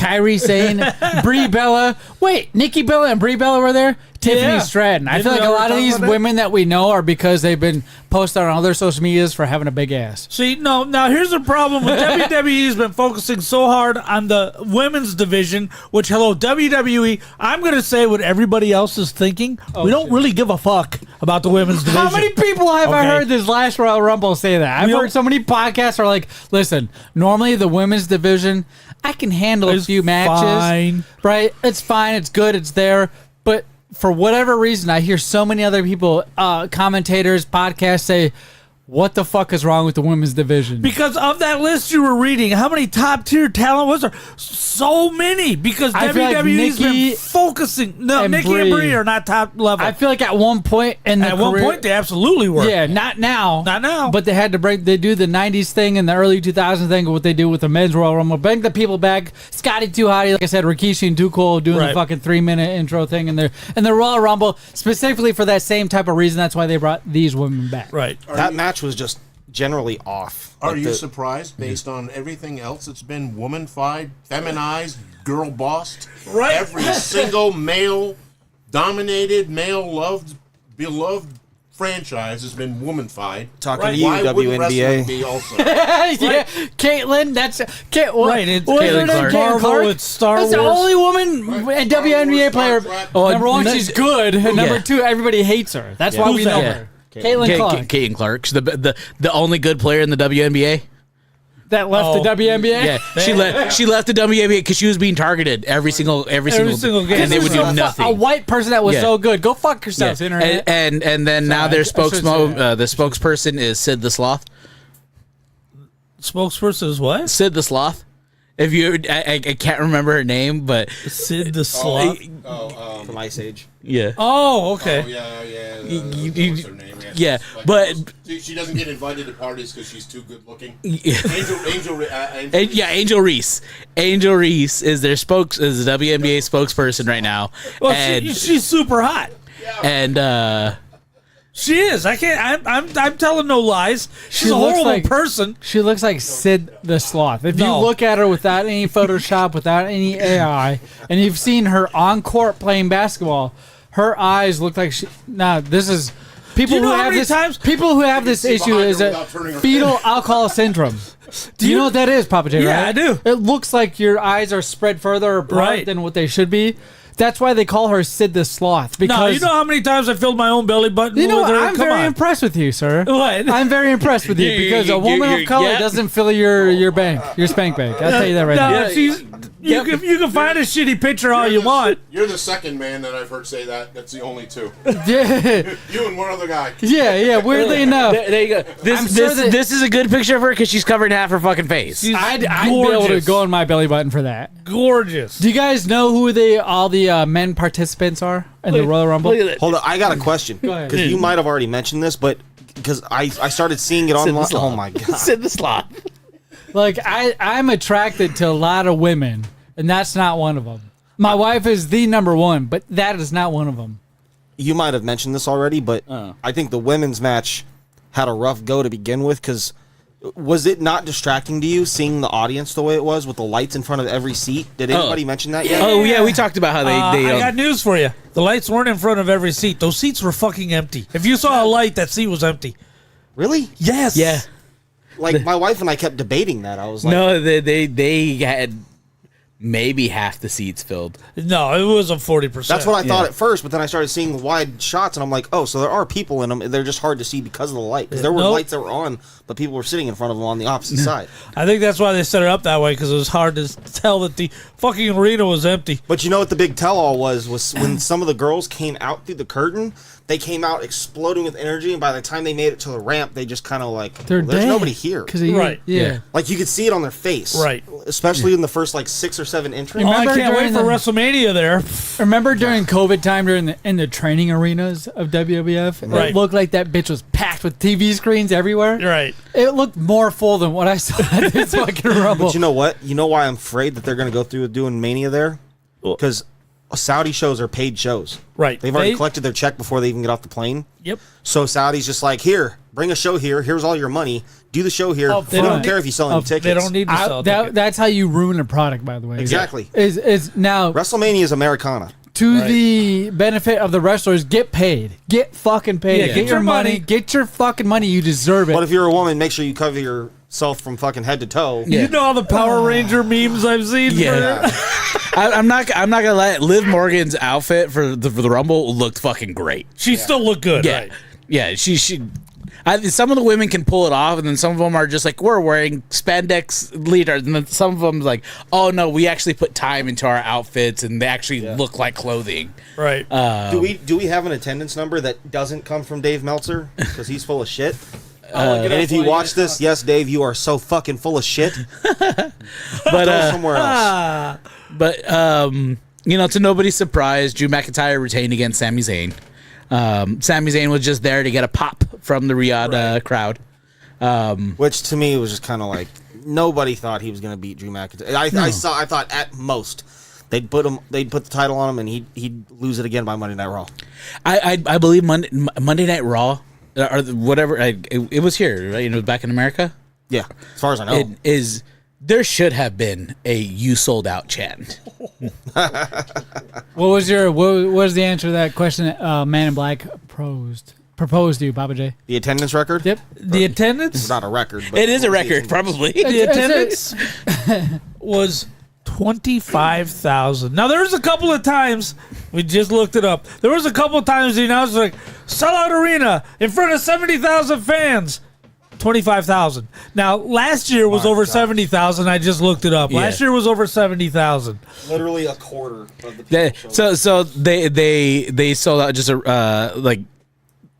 Brie Bella. Wait, Nikki Bella and Brie Bella were there? Tiffany Stratton. I feel like a lot of these women that we know are because they've been posted on other social medias for having a big ass. See, now here's the problem with WWE's been focusing so hard on the women's division, which, hello, WWE, I'm going to say what everybody else is thinking. We don't really give a fuck about the women's division. How many people have I Okay. heard this last Royal Rumble say that? I've heard so many podcasts are like, listen, normally the women's division, I can handle a few matches. fine. Right? It's fine. It's good. It's there. But for whatever reason, I hear so many other people, commentators, podcasts say, what the fuck is wrong with the women's division? Because of that list you were reading, how many top tier talent was there? So many. Because I feel like WWE's Nikki been focusing. No, and Nikki and Brie Brie are not top level. I feel like at one point in the At one point, they absolutely were. Yeah, not now. Not now. But they had to they do the 90s thing and the early 2000s thing, what they do with the men's Royal Rumble. Bring the people back. Scotty Too Hottie, like I said, Rikishi and Too Cool doing the fucking 3-minute intro thing in the Royal Rumble, specifically for that same type of reason. That's why they brought these women back. Right. That match was just generally off. Are Like you surprised based on everything else that's been womanified, feminized, girl bossed? Right. Every single male dominated, male-loved, beloved franchise has been womanified. Talking to you, Why wouldn't wrestling WNBA. be also? Yeah, Caitlyn. That's Right, it's what's her Caitlyn name? Clark. Caitlyn Marvel, Clark? it's Star That's the Wars. only woman Right. and Star WNBA Wars, player. Star Trek. Oh, Number one, no- she's good. And number Yeah. two, everybody hates her. That's why we Who's know that? her. Caitlyn Clark. Caitlyn Clark, she's the only good player in the WNBA. That left Oh. the WNBA. Yeah, she left the WNBA because she was being targeted every single single game. and they would do A nothing. white person that was Yeah. so good. Go fuck yourselves, Yeah. internet. And then now Sorry, their I shouldn't say that. the spokesperson is Sid the Sloth. Spokesperson is what? Sid the Sloth. If you, I can't remember her name, but Sid the Sloth. From Ice Age. yeah, Oh, okay. Oh, yeah. You- What's her name? yeah, Like, but- she doesn't get invited to parties because she's too good looking. yeah. Angel Reese. Angel Reese is their is the WNBA spokesperson right now, Well, and she's super hot. and She is. I can't. I'm telling no lies. She's She a looks horrible like- person. She looks like Sid the Sloth. If No. you look at her without any Photoshop, without any AI, and you've seen her on court playing basketball, her eyes look like she. Now this is people you know who how have many this. times- People who have this see issue behind is her a without turning her fetal head. alcohol syndrome. Do you know what that is, Papa J? Yeah, right? I do. It looks like your eyes are spread further apart Right. than what they should be. That's why they call her Sid the Sloth. Because No, you know how many times I filled my own belly button You know with what? her? I'm Come very on. impressed with you, sir. What? I'm very impressed with you because a woman of color yeah. doesn't fill your bank, your spank bank. I'll tell you that right No, now. she's. You can find a shitty picture all you want. You're the second man that I've heard say that. That's the only two. Yeah, You and one other guy. yeah. Weirdly enough, there you go. I'm sure that- This is a good picture of her because she's covering half her fucking face. She's I'd be able to gorgeous. go on my belly button for that. Gorgeous. Do you guys know who all the men participants are in the Royal Rumble? Look at that. Hold on, I got a question. Go ahead. Because you might have already mentioned this, but because I started seeing it Sid the online. Sloth. Oh my god. Sid the Sloth. Like I'm attracted to a lot of women, and that's not one of them. My wife is the number one, but that is not one of them. You might have mentioned this already, but I think the women's match had a rough go to begin with. Because was it not distracting to you seeing the audience the way it was with the lights in front of every seat? Did anybody mention that yet? Oh yeah, we talked about how they I got news for you. The lights weren't in front of every seat. Those seats were fucking empty. If you saw a light, that seat was empty. Really? Yes. yeah. Like my wife and I kept debating that. I was like, No, they had maybe half the seats filled. No, it was a 40%. that's what I thought Yeah. at first, but then I started seeing the wide shots, and I'm like, oh, so there are people in them. They're just hard to see because of the light. Because there were Nope. lights that were on, but people were sitting in front of them on the opposite side. I think that's why they set it up that way, because it was hard to tell that the fucking arena was empty. But you know what the big tell-all was when some of the girls came out through the curtain, they came out exploding with energy, and by the time they made it to the ramp, they just kind of like, They're there's dead. nobody here. Right. Yeah. Like you could see it on their face, Right. Especially in the first like 6 or 7 entries. Oh, I Remember can't wait during for the- WrestleMania there. Remember during COVID time, in the training arenas of WWF, Right. it looked like that bitch was packed with TV screens everywhere. Right. It looked more full than what I saw at this fucking Rumble. But you know what? You know why I'm afraid that they're going to go through with doing Mania there? Because Saudi shows are paid shows. Right. They've already They- collected their check before they even get off the plane. Yep. So Saudi's just like, here, bring a show here. Here's all your money. Do the show here. Oh, We they don't don't care if you sell any tickets. They don't need to sell tickets. That's how you ruin a product, by the way. Exactly. Is now WrestleMania is Americana. to the benefit of the wrestlers, get paid. Get fucking paid. Yeah, get your money. Get your fucking money. You deserve it. But if you're a woman, make sure you cover yourself from fucking head to toe. Yeah. You know all the Power Ranger memes I've seen? Yeah. I'm not gonna lie. Liv Morgan's outfit for the Rumble looked fucking great. She still looked good. Yeah, Right. yeah. Some of the women can pull it off, and then some of them are just like, we're wearing spandex leaders, and then some of them like, oh no, we actually put time into our outfits, and they actually look like clothing. Right. Do we have an attendance number that doesn't come from Dave Meltzer because he's full of shit? And if you watch this, yes, Dave, you are so fucking full of shit. But Go somewhere else. to nobody's surprise, Drew McIntyre retained against Sami Zayn. Sami Zayn was just there to get a pop from the Riyadh crowd. Which to me was just kind of like nobody thought he was going to beat Drew McIntyre. I thought at most they'd put the title on him and he'd lose it again by Monday Night Raw. I believe Monday Night Raw or whatever it was here, right? It was back in America. Yeah, as far as I know. It is. There should have been a "You sold out" chant. What was the answer to that question that Man in Black proposed to you, Papa J? The attendance record? Yep. The attendance? It's not a record. But It is a what was the record, probably. The attendance was 25,000. Now, there was a couple of times, we just looked it up. There was a couple of times the announcer was like, sellout arena in front of 70,000 fans. 25,000. Now, last year was over 70,000. I just looked it up. Yeah. Last year was over 70,000. Literally a quarter of the people. So they sold out just a like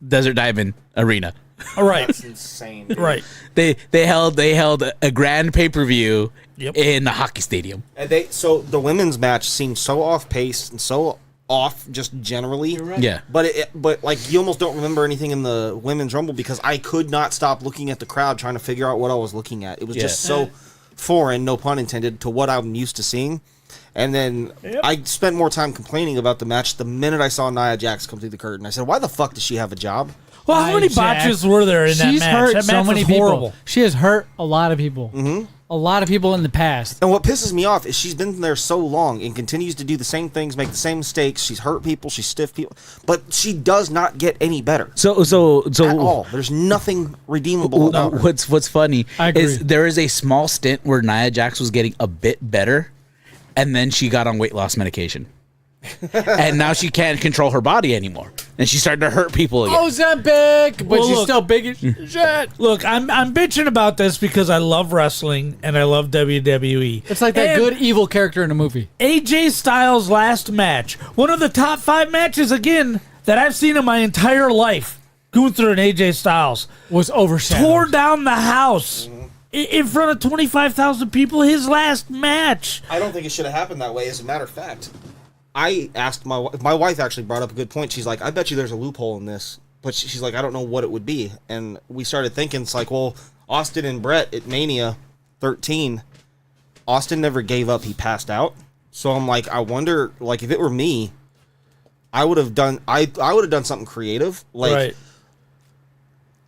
Desert Diamond Arena. All right. That's insane. Dude. Right. They held a grand pay-per-view Yep. in a hockey stadium. And so the women's match seemed so off pace and so off just generally. Yeah. But like you almost don't remember anything in the women's rumble because I could not stop looking at the crowd trying to figure out what I was looking at. It was just so foreign, no pun intended, to what I'm used to seeing. And then I spent more time complaining about the match the minute I saw Nia Jax come through the curtain. I said, "Why the fuck does she have a job?" Well, how many Jax. botches were there in that She's match? hurt That so match many was people. horrible. She has hurt a lot of people. Mm-hmm. A lot of people in the past. And what pisses me off is she's been there so long and continues to do the same things, make the same mistakes. She's hurt people, she's stiff people, but she does not get any better. So At all. There's nothing redeemable about her. What's funny I agree. is there is a small stint where Nia Jax was getting a bit better, and then she got on weight loss medication. And now she can't control her body anymore, and she's starting to hurt people again. Oh, Zempic! But Well, she's look. still big as shit. Look, I'm bitching about this because I love wrestling and I love WWE. It's like that And good evil character in a movie. AJ Styles' last match, one of the top 5 matches again that I've seen in my entire life. Gunther and AJ Styles Was overshadowed. tore down the house in front of 25,000 people. His last match. I don't think it should have happened that way. As a matter of fact, I asked my wife actually brought up a good point. She's like, I bet you there's a loophole in this. But she's like, I don't know what it would be. And we started thinking, it's like, well, Austin and Brett at Mania 13, Austin never gave up. He passed out. So I'm like, I wonder, like, if it were me, I would have done something creative. Like, Right.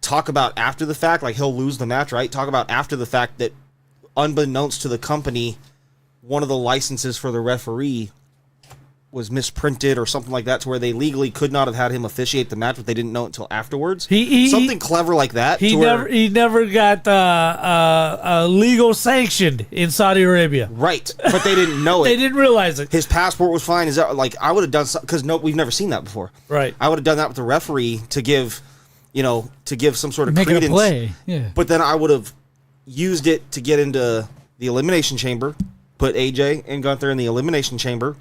talk about after the fact, like he'll lose the match, right? Talk about after the fact that unbeknownst to the company, one of the licenses for the referee was misprinted or something like that to where they legally could not have had him officiate the match, but they didn't know it until afterwards. Something clever like that. He to where- never got legal sanctioned in Saudi Arabia. Right, but they didn't know They it. didn't realize it. His passport was fine. Is that like I would have done something because we've never seen that before. Right. I would have done that with the referee to give some sort of Make it a credence. play. Yeah. But then I would have used it to get into the Elimination Chamber, put AJ and Gunther in the Elimination Chamber,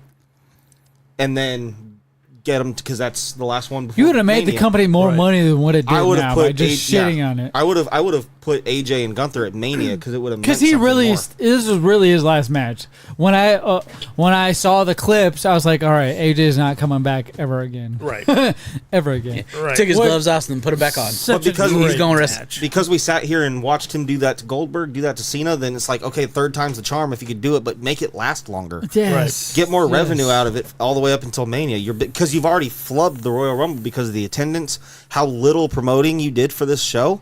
and then get them because that's the last one. Before You would have made the Mania. company more money than what it did I would now have by put just shitting on it. I would have put AJ and Gunther at Mania because it would have Because he really, this was really his last match. When I saw the clips, I was like, all right, AJ is not coming back ever again. Right. Ever again. Right. Took his What- gloves off and then put it back on. Such But because a he's great going rest- match. because we sat here and watched him do that to Goldberg, do that to Cena, then it's like, okay, third time's the charm if you could do it, but make it last longer. Yes. Get more Yes. revenue out of it all the way up until Mania. Because you've already flubbed the Royal Rumble because of the attendance, how little promoting you did for this show,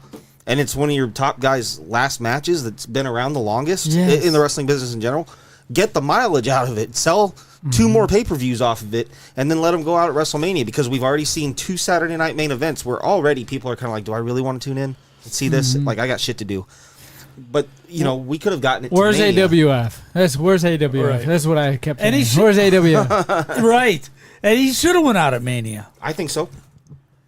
and it's one of your top guys' last matches that's been around the longest Yes. in the wrestling business in general. Get the mileage out of it. Sell 2 more pay-per-views off of it, and then let them go out at WrestleMania because we've already seen 2 Saturday night main events where already people are kind of like, do I really want to tune in and see this? Like, I got shit to do. But, we could have gotten it to Where's Mania. AWF? Where's AWF? Right. That's what I kept And he saying. Where's AWF? Right. And he should have went out at Mania. I think so.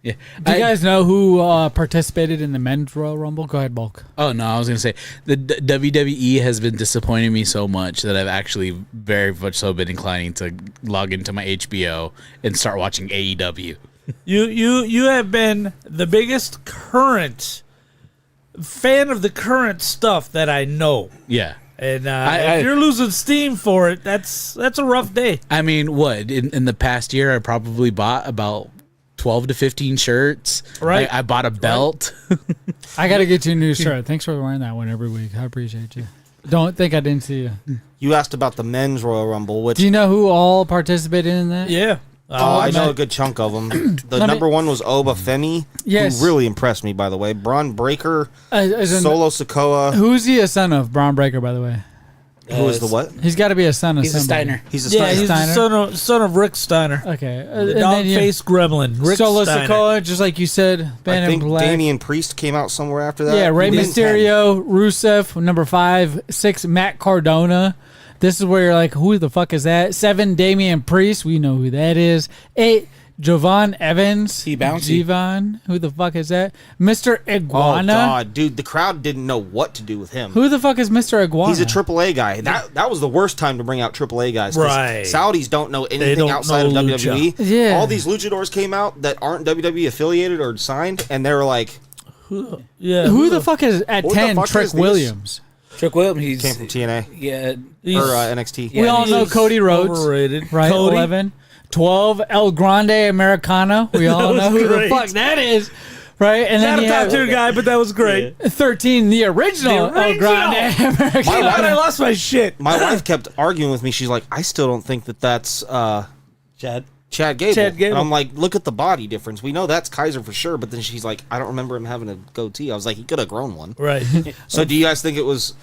Yeah. Do you guys know who participated in the men's Royal Rumble? Go ahead, Bulk. Oh no, I was gonna say the WWE has been disappointing me so much that I've actually very much so been inclining to log into my HBO and start watching AEW. You have been the biggest current fan of the current stuff that I know. Yeah. And I- if you're losing steam for it, that's a rough day. I mean, what in the past year I probably bought about 12 to 15 shirts. Right. I bought a belt. I got to get you a new shirt. Thanks for wearing that one every week. I appreciate you. Don't think I didn't see you. You asked about the men's Royal Rumble, which Do you know who all participated in that? Yeah. I know a good chunk of them. The Let me- number one was Oba Femi, Yes. who really impressed me, by the way. Braun Breaker, As in- Solo Sikoa. Who's he a son of? Braun Breaker, by the way. Who is the what? He's got to be a son of He's a somebody. Steiner. He's a Yeah, Steiner. he's Steiner. the son of Rick Steiner. Okay. The and then dog-faced gremlin. Rick Solo Steiner. Sikoa, just like you said, I Band in think Black. Damian Priest came out somewhere after that. Yeah, Rey He didn't 10. Mysterio, Rusev, number 5, 6, Matt Cardona. This is where you're like, who the fuck is that? 7, Damian Priest. We know who that is. 8, Jovan Evans. He bouncy. Jovan. Who the fuck is that? Mr. Oh Iguana. God, dude, the crowd didn't know what to do with him. Who the fuck is Mr. Iguana? He's a AAA guy. That was the worst time to bring out AAA guys. 'cause Right. Saudis don't know anything don't outside know of lucha. WWE. Yeah. All these luchadors came out that aren't WWE affiliated or signed, and they were like, Yeah. Who the fuck is at Who the 10? fuck Trick is this? Williams. Trick Williams, he's came from TNA yeah. He's- or NXT. Yeah, We all know he's Cody Rhodes. overrated. Right, Cody? 11. 12, El Grande Americano. We all was know who great. the fuck that is. Right? And then Not a you top have tier guy, but that was great. 13, the original, The El Grande original. Americano. God, I lost my shit. My wife kept arguing with me. She's like, I still don't think that's Chad. Chad Gable. Chad Gable. And I'm like, look at the body difference. We know that's Kaiser for sure. But then she's like, I don't remember him having a goatee. I was like, he could have grown one. Right. So do you guys think it was?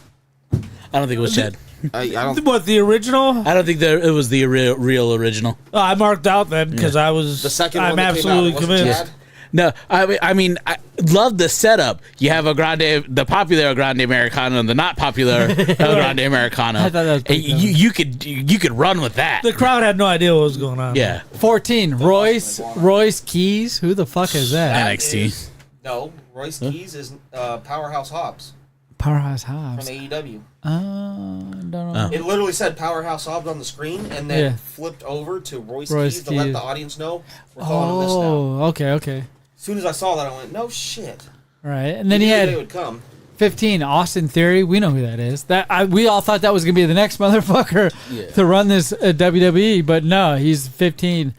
I don't think it was Chad. I don't. What, the original? I don't think it was the real original. Oh, I marked out then because I was. The second I'm one that absolutely came out, it wasn't convinced. Chad? No, I mean, I love the setup. You have the popular Grande Americano and the not popular Grande Americano. I thought that was pretty And you could run with that. The crowd had no idea what was going on. Yeah, 14, Royce Keys. Who the fuck is that? NXT. No, Royce Keys is Powerhouse Hobbs Powerhouse from Hobbs. AEW. Don't know. It literally said Powerhouse Hobbs on the screen, and then Yeah. flipped over to Royce Royce Keys to let Keys. the audience know we're calling him this now. Oh, okay. As soon as I saw that, I went, "No shit." Right. And then he You knew they had would come. 15, Austin Theory. We know who that is. We all thought that was going to be the next motherfucker to run this WWE, but no, he's 15.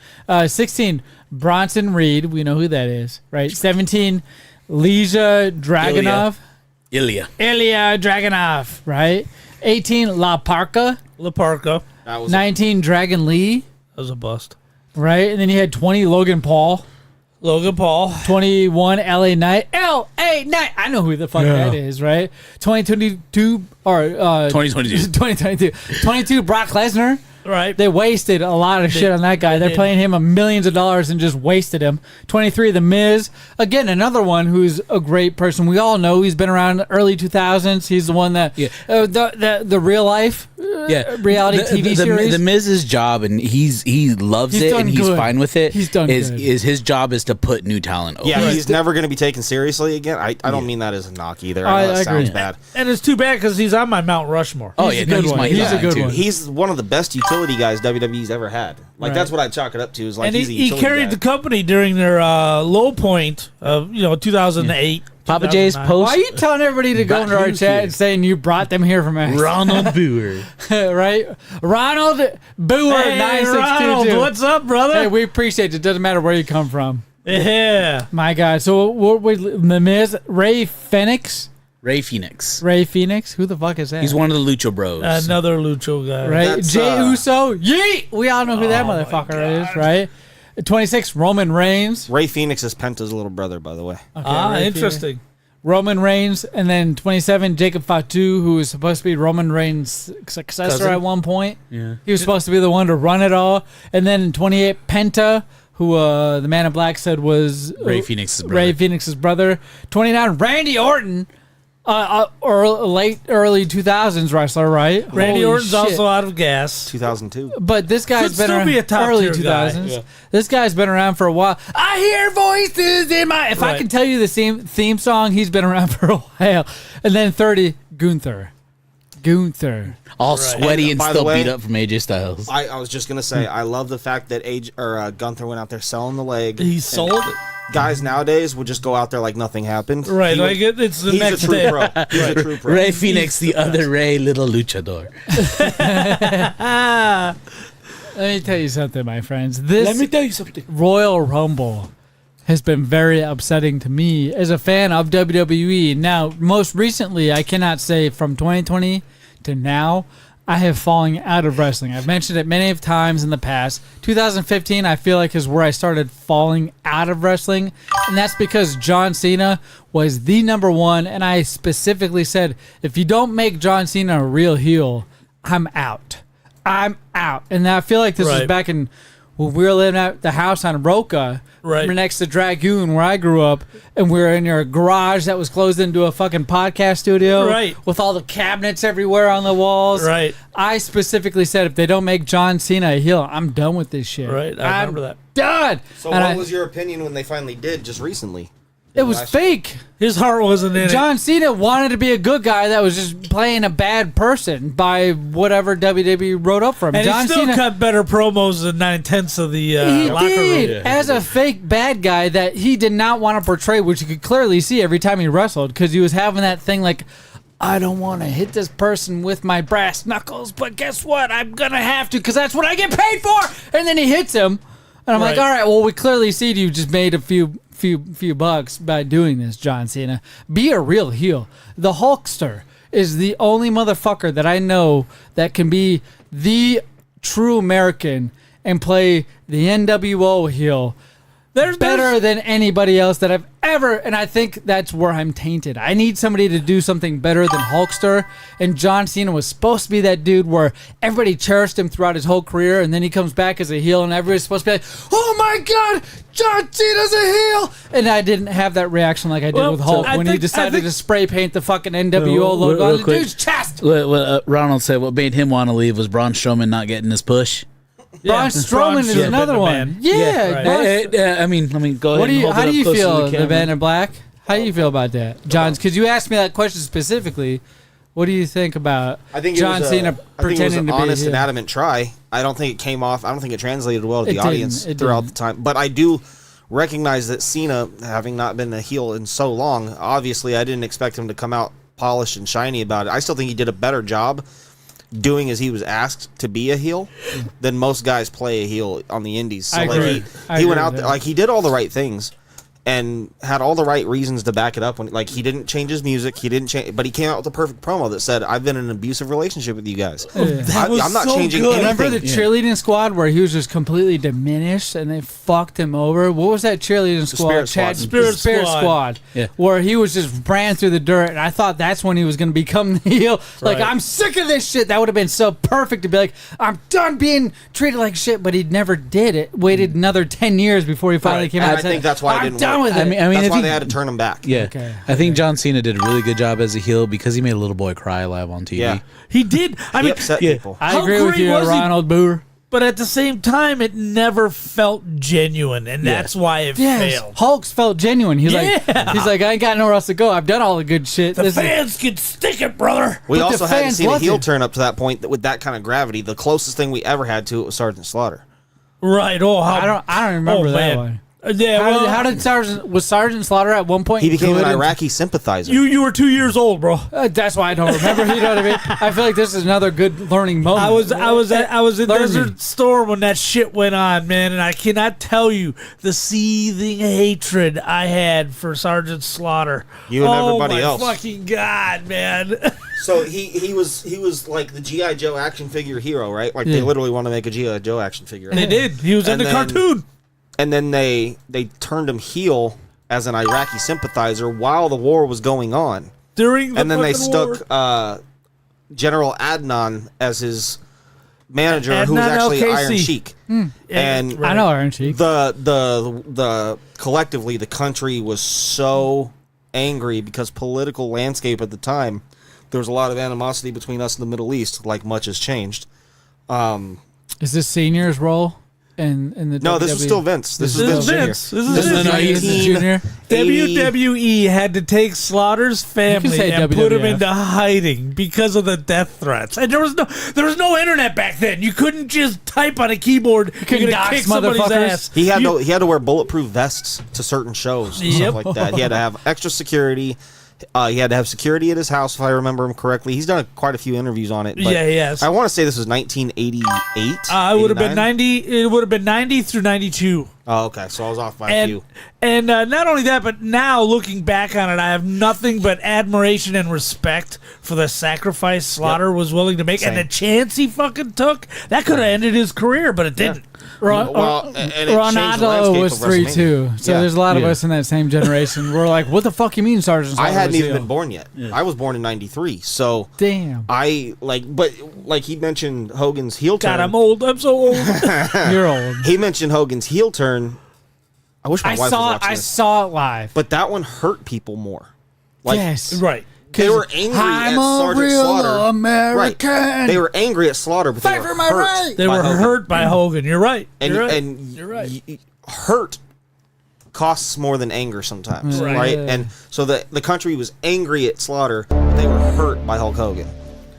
16, Bronson Reed. We know who that is, right? 17, Leisha Dragunov. Ilya. Ilya Dragunov, right? 18, La Parka. La Parka. That was 19, Dragon Lee, That was a bust. right? And then you had 20, Logan Paul. Logan Paul. 21, LA Knight. LA Knight. I know who the fuck that is, right? 2022 or 2022. 2022. 22, Brock Lesnar. Right. They wasted a lot of shit on that guy. They're did. paying him millions of dollars and just wasted him. 23, The Miz. Again, another one who's a great person. We all know he's been around the early 2000s. He's the one that the real life reality TV series. The Miz's job, and he loves He's it, done and he's good. fine with it. He's done is good. is his job is to put new talent over. Yeah, he's never going to be taken seriously again. I don't mean that as a knock either. I I know that agree. sounds bad. And it's too bad because he's on my Mount Rushmore. Oh He's yeah, a no, good he's one. my He's guy, a good too. one. He's one of the best utility guys WWE's ever had. Like Right. that's what I chalk it up to. Is like And he's a he utility carried guy. the company during their low point of 2008. Papa J's 2009. post. Why are you telling everybody to go Brought into our you chat here. and saying you brought them here from us? Ronald Brewer. right? Ronald Brewer, Hey, 9622. Ronald, what's up, brother? Hey, we appreciate it. Doesn't matter where you come from. Yeah. My God. So, what The Miz, Ray Phoenix? Ray Phoenix. Ray Phoenix? Who the fuck is that? He's one of the Lucha Bros. Another Lucho guy. Right? That's, Jay Uso? Yeet! We all know who that Oh, my motherfucker is, God. right? 26, Roman Reigns. Ray Phoenix is Penta's little brother, by the way. Ah, Ray interesting. Roman Reigns, and then 27, Jacob Fatu, who was supposed to be Roman Reigns' successor Cousin? at one point. Yeah. He was supposed to be the one to run it all. And then 28, Penta, who the Man in Black said was Ray Phoenix's brother. Ray Phoenix's brother. 29, Randy Orton, late early 2000s wrestler, right? Randy Holy Orton's shit. also out of gas. 2002. But this guy's Could been still around be a top early tier guy. 2000s. Yeah. This guy's been around for a while. I hear voices in my. If I Right. can tell you the theme song, he's been around for a while. And then 30, Gunther. All sweaty and By the still way, beat up from AJ Styles. I was just gonna say I love the fact that Gunther went out there selling the leg. He And sold it. Guys nowadays would just go out there like nothing happened. Right, He like would- it's the he's next a true day. pro. He's a true pro. Ray Phoenix, the other Ray, little luchador. Let me tell you something, my friends. This tell you something. Royal Rumble has been very upsetting to me as a fan of WWE. Now, most recently, I cannot say from 2020 to now, I have fallen out of wrestling. I've mentioned it many times in the past. 2015, I feel like, is where I started falling out of wrestling. And that's because John Cena was the number one. And I specifically said, if you don't make John Cena a real heel, I'm out. I'm out. And I feel like this was Right. back in when we were living at the house on Roca, Right. next to Dragoon, where I grew up, and we were in your garage that was closed into a fucking podcast studio, Right. with all the cabinets everywhere on the walls. Right. I specifically said, if they don't make John Cena a heel, I'm done with this shit. Right, I remember that. Done. So And what was your opinion when they finally did just recently? It was fake. His heart wasn't in it. John Cena wanted to be a good guy that was just playing a bad person by whatever WWE wrote up for him. And John he still Cena cut better promos than 9/10 of the he locker did room. as a fake bad guy that he did not want to portray, which you could clearly see every time he wrestled, because he was having that thing like, I don't want to hit this person with my brass knuckles, but guess what? I'm gonna have to, because that's what I get paid for. And then he hits him, and I'm like, Right. all right, well, we clearly see you just made a few bucks by doing this, John Cena. Be a real heel. The Hulkster is the only motherfucker that I know that can be the true American and play the NWO heel better than anybody else that I've ever, and I think that's where I'm tainted. I need somebody to do something better than Hulkster, and John Cena was supposed to be that dude where everybody cherished him throughout his whole career, and then he comes back as a heel, and everybody's supposed to be like, oh my god, John Cena's a heel, and I didn't have that reaction like I did Well, with Hulk I when he think- decided to spray paint the fucking NWO logo on the quick. dude's chest. Ronald said what made him want to leave was Braun Strowman not getting his push. Braun Strowman is Strowman, another the one. man. Yeah. Braun- I mean, go ahead. What do and you? hold How it do up you closer to feel, the camera. Man in Black? How do you feel about that, Johns? Because you asked me that question specifically. What do you think about I think John Cena I think it was pretending an to be honest a and heel? adamant try. I don't think it came off. I don't think it translated well to It the didn't, audience it throughout didn't. the time. But I do recognize that Cena, having not been a heel in so long, obviously I didn't expect him to come out polished and shiny about it. I still think he did a better job doing as he was asked to be a heel than most guys play a heel on the indies. So I like agree. I he went agree out with there, that. like he did all the right things and had all the right reasons to back it up. When like he didn't change his music, he didn't change, but he came out with a perfect promo that said, "I've been in an abusive relationship with you guys. That was I'm not so changing good. anything." Remember the cheerleading squad where he was just completely diminished and they fucked him over? What was that cheerleading squad? Spirit Squad. Spirit Squad. Yeah. Where he was just ran through the dirt, and I thought that's when he was going to become the heel. Like, Right. I'm sick of this shit. That would have been so perfect to be like, I'm done being treated like shit, but he never did it. Waited another 10 years before he finally Right. came And out I and said, think that's why it I'm didn't done work. with it. I mean, That's if why he- they had to turn him back. Yeah, Okay. I think John Cena did a really good job as a heel because he made a little boy cry live on TV. Yeah. He did. I He mean, upset yeah. people. I How agree with great you, was he? Ronald Boer. but at the same time, it never felt genuine, and that's why it Yes, failed. Hulk's felt genuine. He's Yeah. he's like, I ain't got nowhere else to go. I've done all the good shit. The This is- fans can stick it, brother. We But the also hadn't fans seen a loved heel him. turn up to that point with that kind of gravity. The closest thing we ever had to it was Sergeant Slaughter. Right. Oh, how, I don't remember oh, that man. one. Yeah. well, How did Sergeant Slaughter at one point? He became an good in- Iraqi sympathizer. you were 2 years old, bro. That's why I don't remember. You know what I mean? I feel like this is another good learning moment. I was in Learn Desert me. Storm when that shit went on, man, and I cannot tell you the seething hatred I had for Sergeant Slaughter. You and everybody my else. Fucking god, man. So he was like the G.I. Joe action figure hero, right? Like they Yeah. literally want to make a G.I. Joe action figure. They did. He was in And the then- cartoon. And then they turned him heel as an Iraqi sympathizer while the war was going on. During the And then they fucking stuck war. General Adnan as his manager, who was Adnan actually LKC. Iron Sheik. And I know Iron Sheik. the collectively the country was so angry because political landscape at the time, there was a lot of animosity between us and the Middle East. Like much has changed. Is this Senior's role in the No, this is WWE? still Vince. This is This Vince is Jr. Vince. This is This Vince. is No, he's the 19 junior. WWE had to take Slaughter's family say and put him WWF. into hiding because of the death threats. And there was no internet back then. You couldn't just type on a keyboard. You're couldn't gonna dox kick somebody's motherfuckers. ass. He had to wear bulletproof vests to certain shows and Yep. stuff like that. He had to have extra security. He had to have security at his house, if I remember him correctly. He's done quite a few interviews on it. But Yeah, he has. I want to say this was 1988. It would have been 89? 90. It would have been 90 through 92. Oh, okay. So I was off by a few. And not only that, but now looking back on it, I have nothing but admiration and respect for the sacrifice Slaughter was willing to make, and the Same. chance he fucking took. That could have ended his career, but it didn't. and it changed the Ronaldo landscape was of WrestleMania. 3-2. So Yeah. there's a lot of Yeah. us in that same generation. We're like, what the fuck you mean Sergeant I Slaughter hadn't was even heel? been born yet. I was born in '93, so Damn. but like he mentioned Hogan's heel turn. God, I'm old. I'm so old. You're old. He mentioned Hogan's heel turn. I wish my wife was watching this. saw it live. But that one hurt people more. Like, yes. right. they were angry I'm at a Sergeant real Slaughter. American. Right. They were angry at Slaughter, but Fight they for were my hurt. right. They by were Hogan. hurt by Hogan. You're right. And You're right. and You're right. Hurt costs more than anger sometimes, Right. right? Yeah. And so the country was angry at Slaughter, but they were hurt by Hulk Hogan,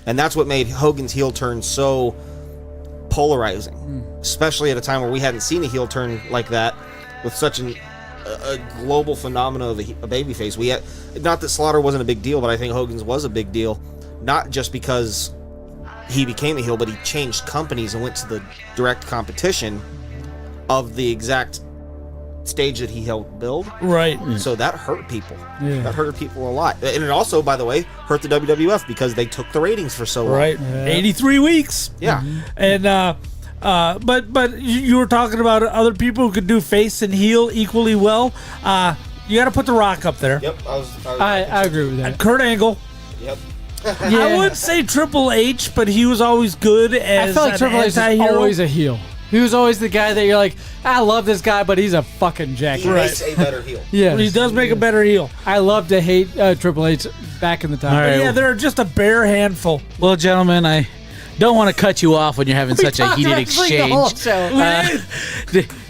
and that's what made Hogan's heel turn so polarizing, especially at a time where we hadn't seen a heel turn like that with such a global phenomena of a babyface. We had, not that Slaughter wasn't a big deal, but I think Hogan's was a big deal, not just because he became a heel, but he changed companies and went to the direct competition of the exact stage that he helped build. Right. So that hurt people. Yeah. That hurt people a lot. And it also, by the way, hurt the WWF because they took the ratings for so long. Right. 83 weeks. Yeah. And but you were talking about other people who could do face and heel equally well. You got to put The Rock up there. Yep. I agree with that. Kurt Angle. Yep. Yeah. I would say Triple H, but he was always good as I feel like an Triple H is anti-hero. always a heel. He was always the guy that you're like, I love this guy, but he's a fucking He jackass. makes a better heel. Yeah, He does make a better heel. I love to hate Triple H back in the time. All right. But yeah, they're just a bare handful. Well, gentlemen, I don't want to cut you off when you're having such a heated exchange.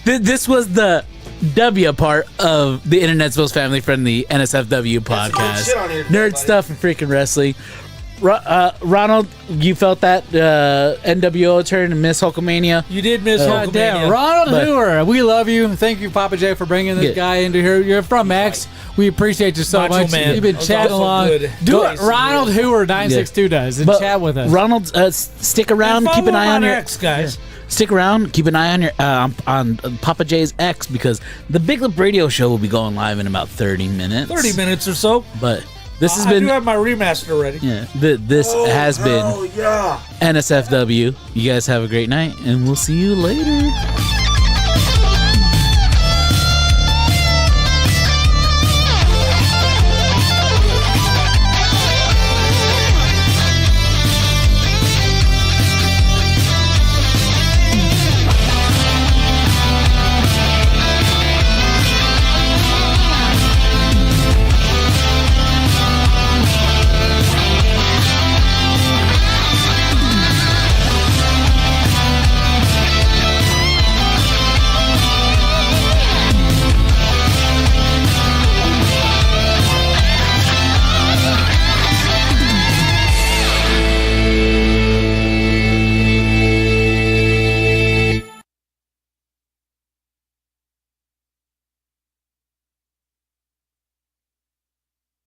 This was the W part of the internet's most family-friendly NSFW podcast. shit on here today, Nerd buddy. stuff and freaking wrestling. Ronald, you felt that NWO turn and Miss Hulkamania? You did miss God damn, Hulkamania. Ronald But- Hoover, we love you. Thank you, Papa J, for bringing this Yeah. guy into here. You're from X. We appreciate you so Macho much. Man. You've been That was chatting also along. good. Do Go- what Ronald Hoover 962 does and But chat with us. Ronald, stick around. And Keep an follow eye him on your X, guys. Stick around. Keep an eye on your on Papa J's X because the Big Lip Radio Show will be going live in about 30 minutes. 30 minutes or so. But this has I been do have my remaster ready. yeah. This has been Oh, yeah. NSFW. You guys have a great night, and we'll see you later.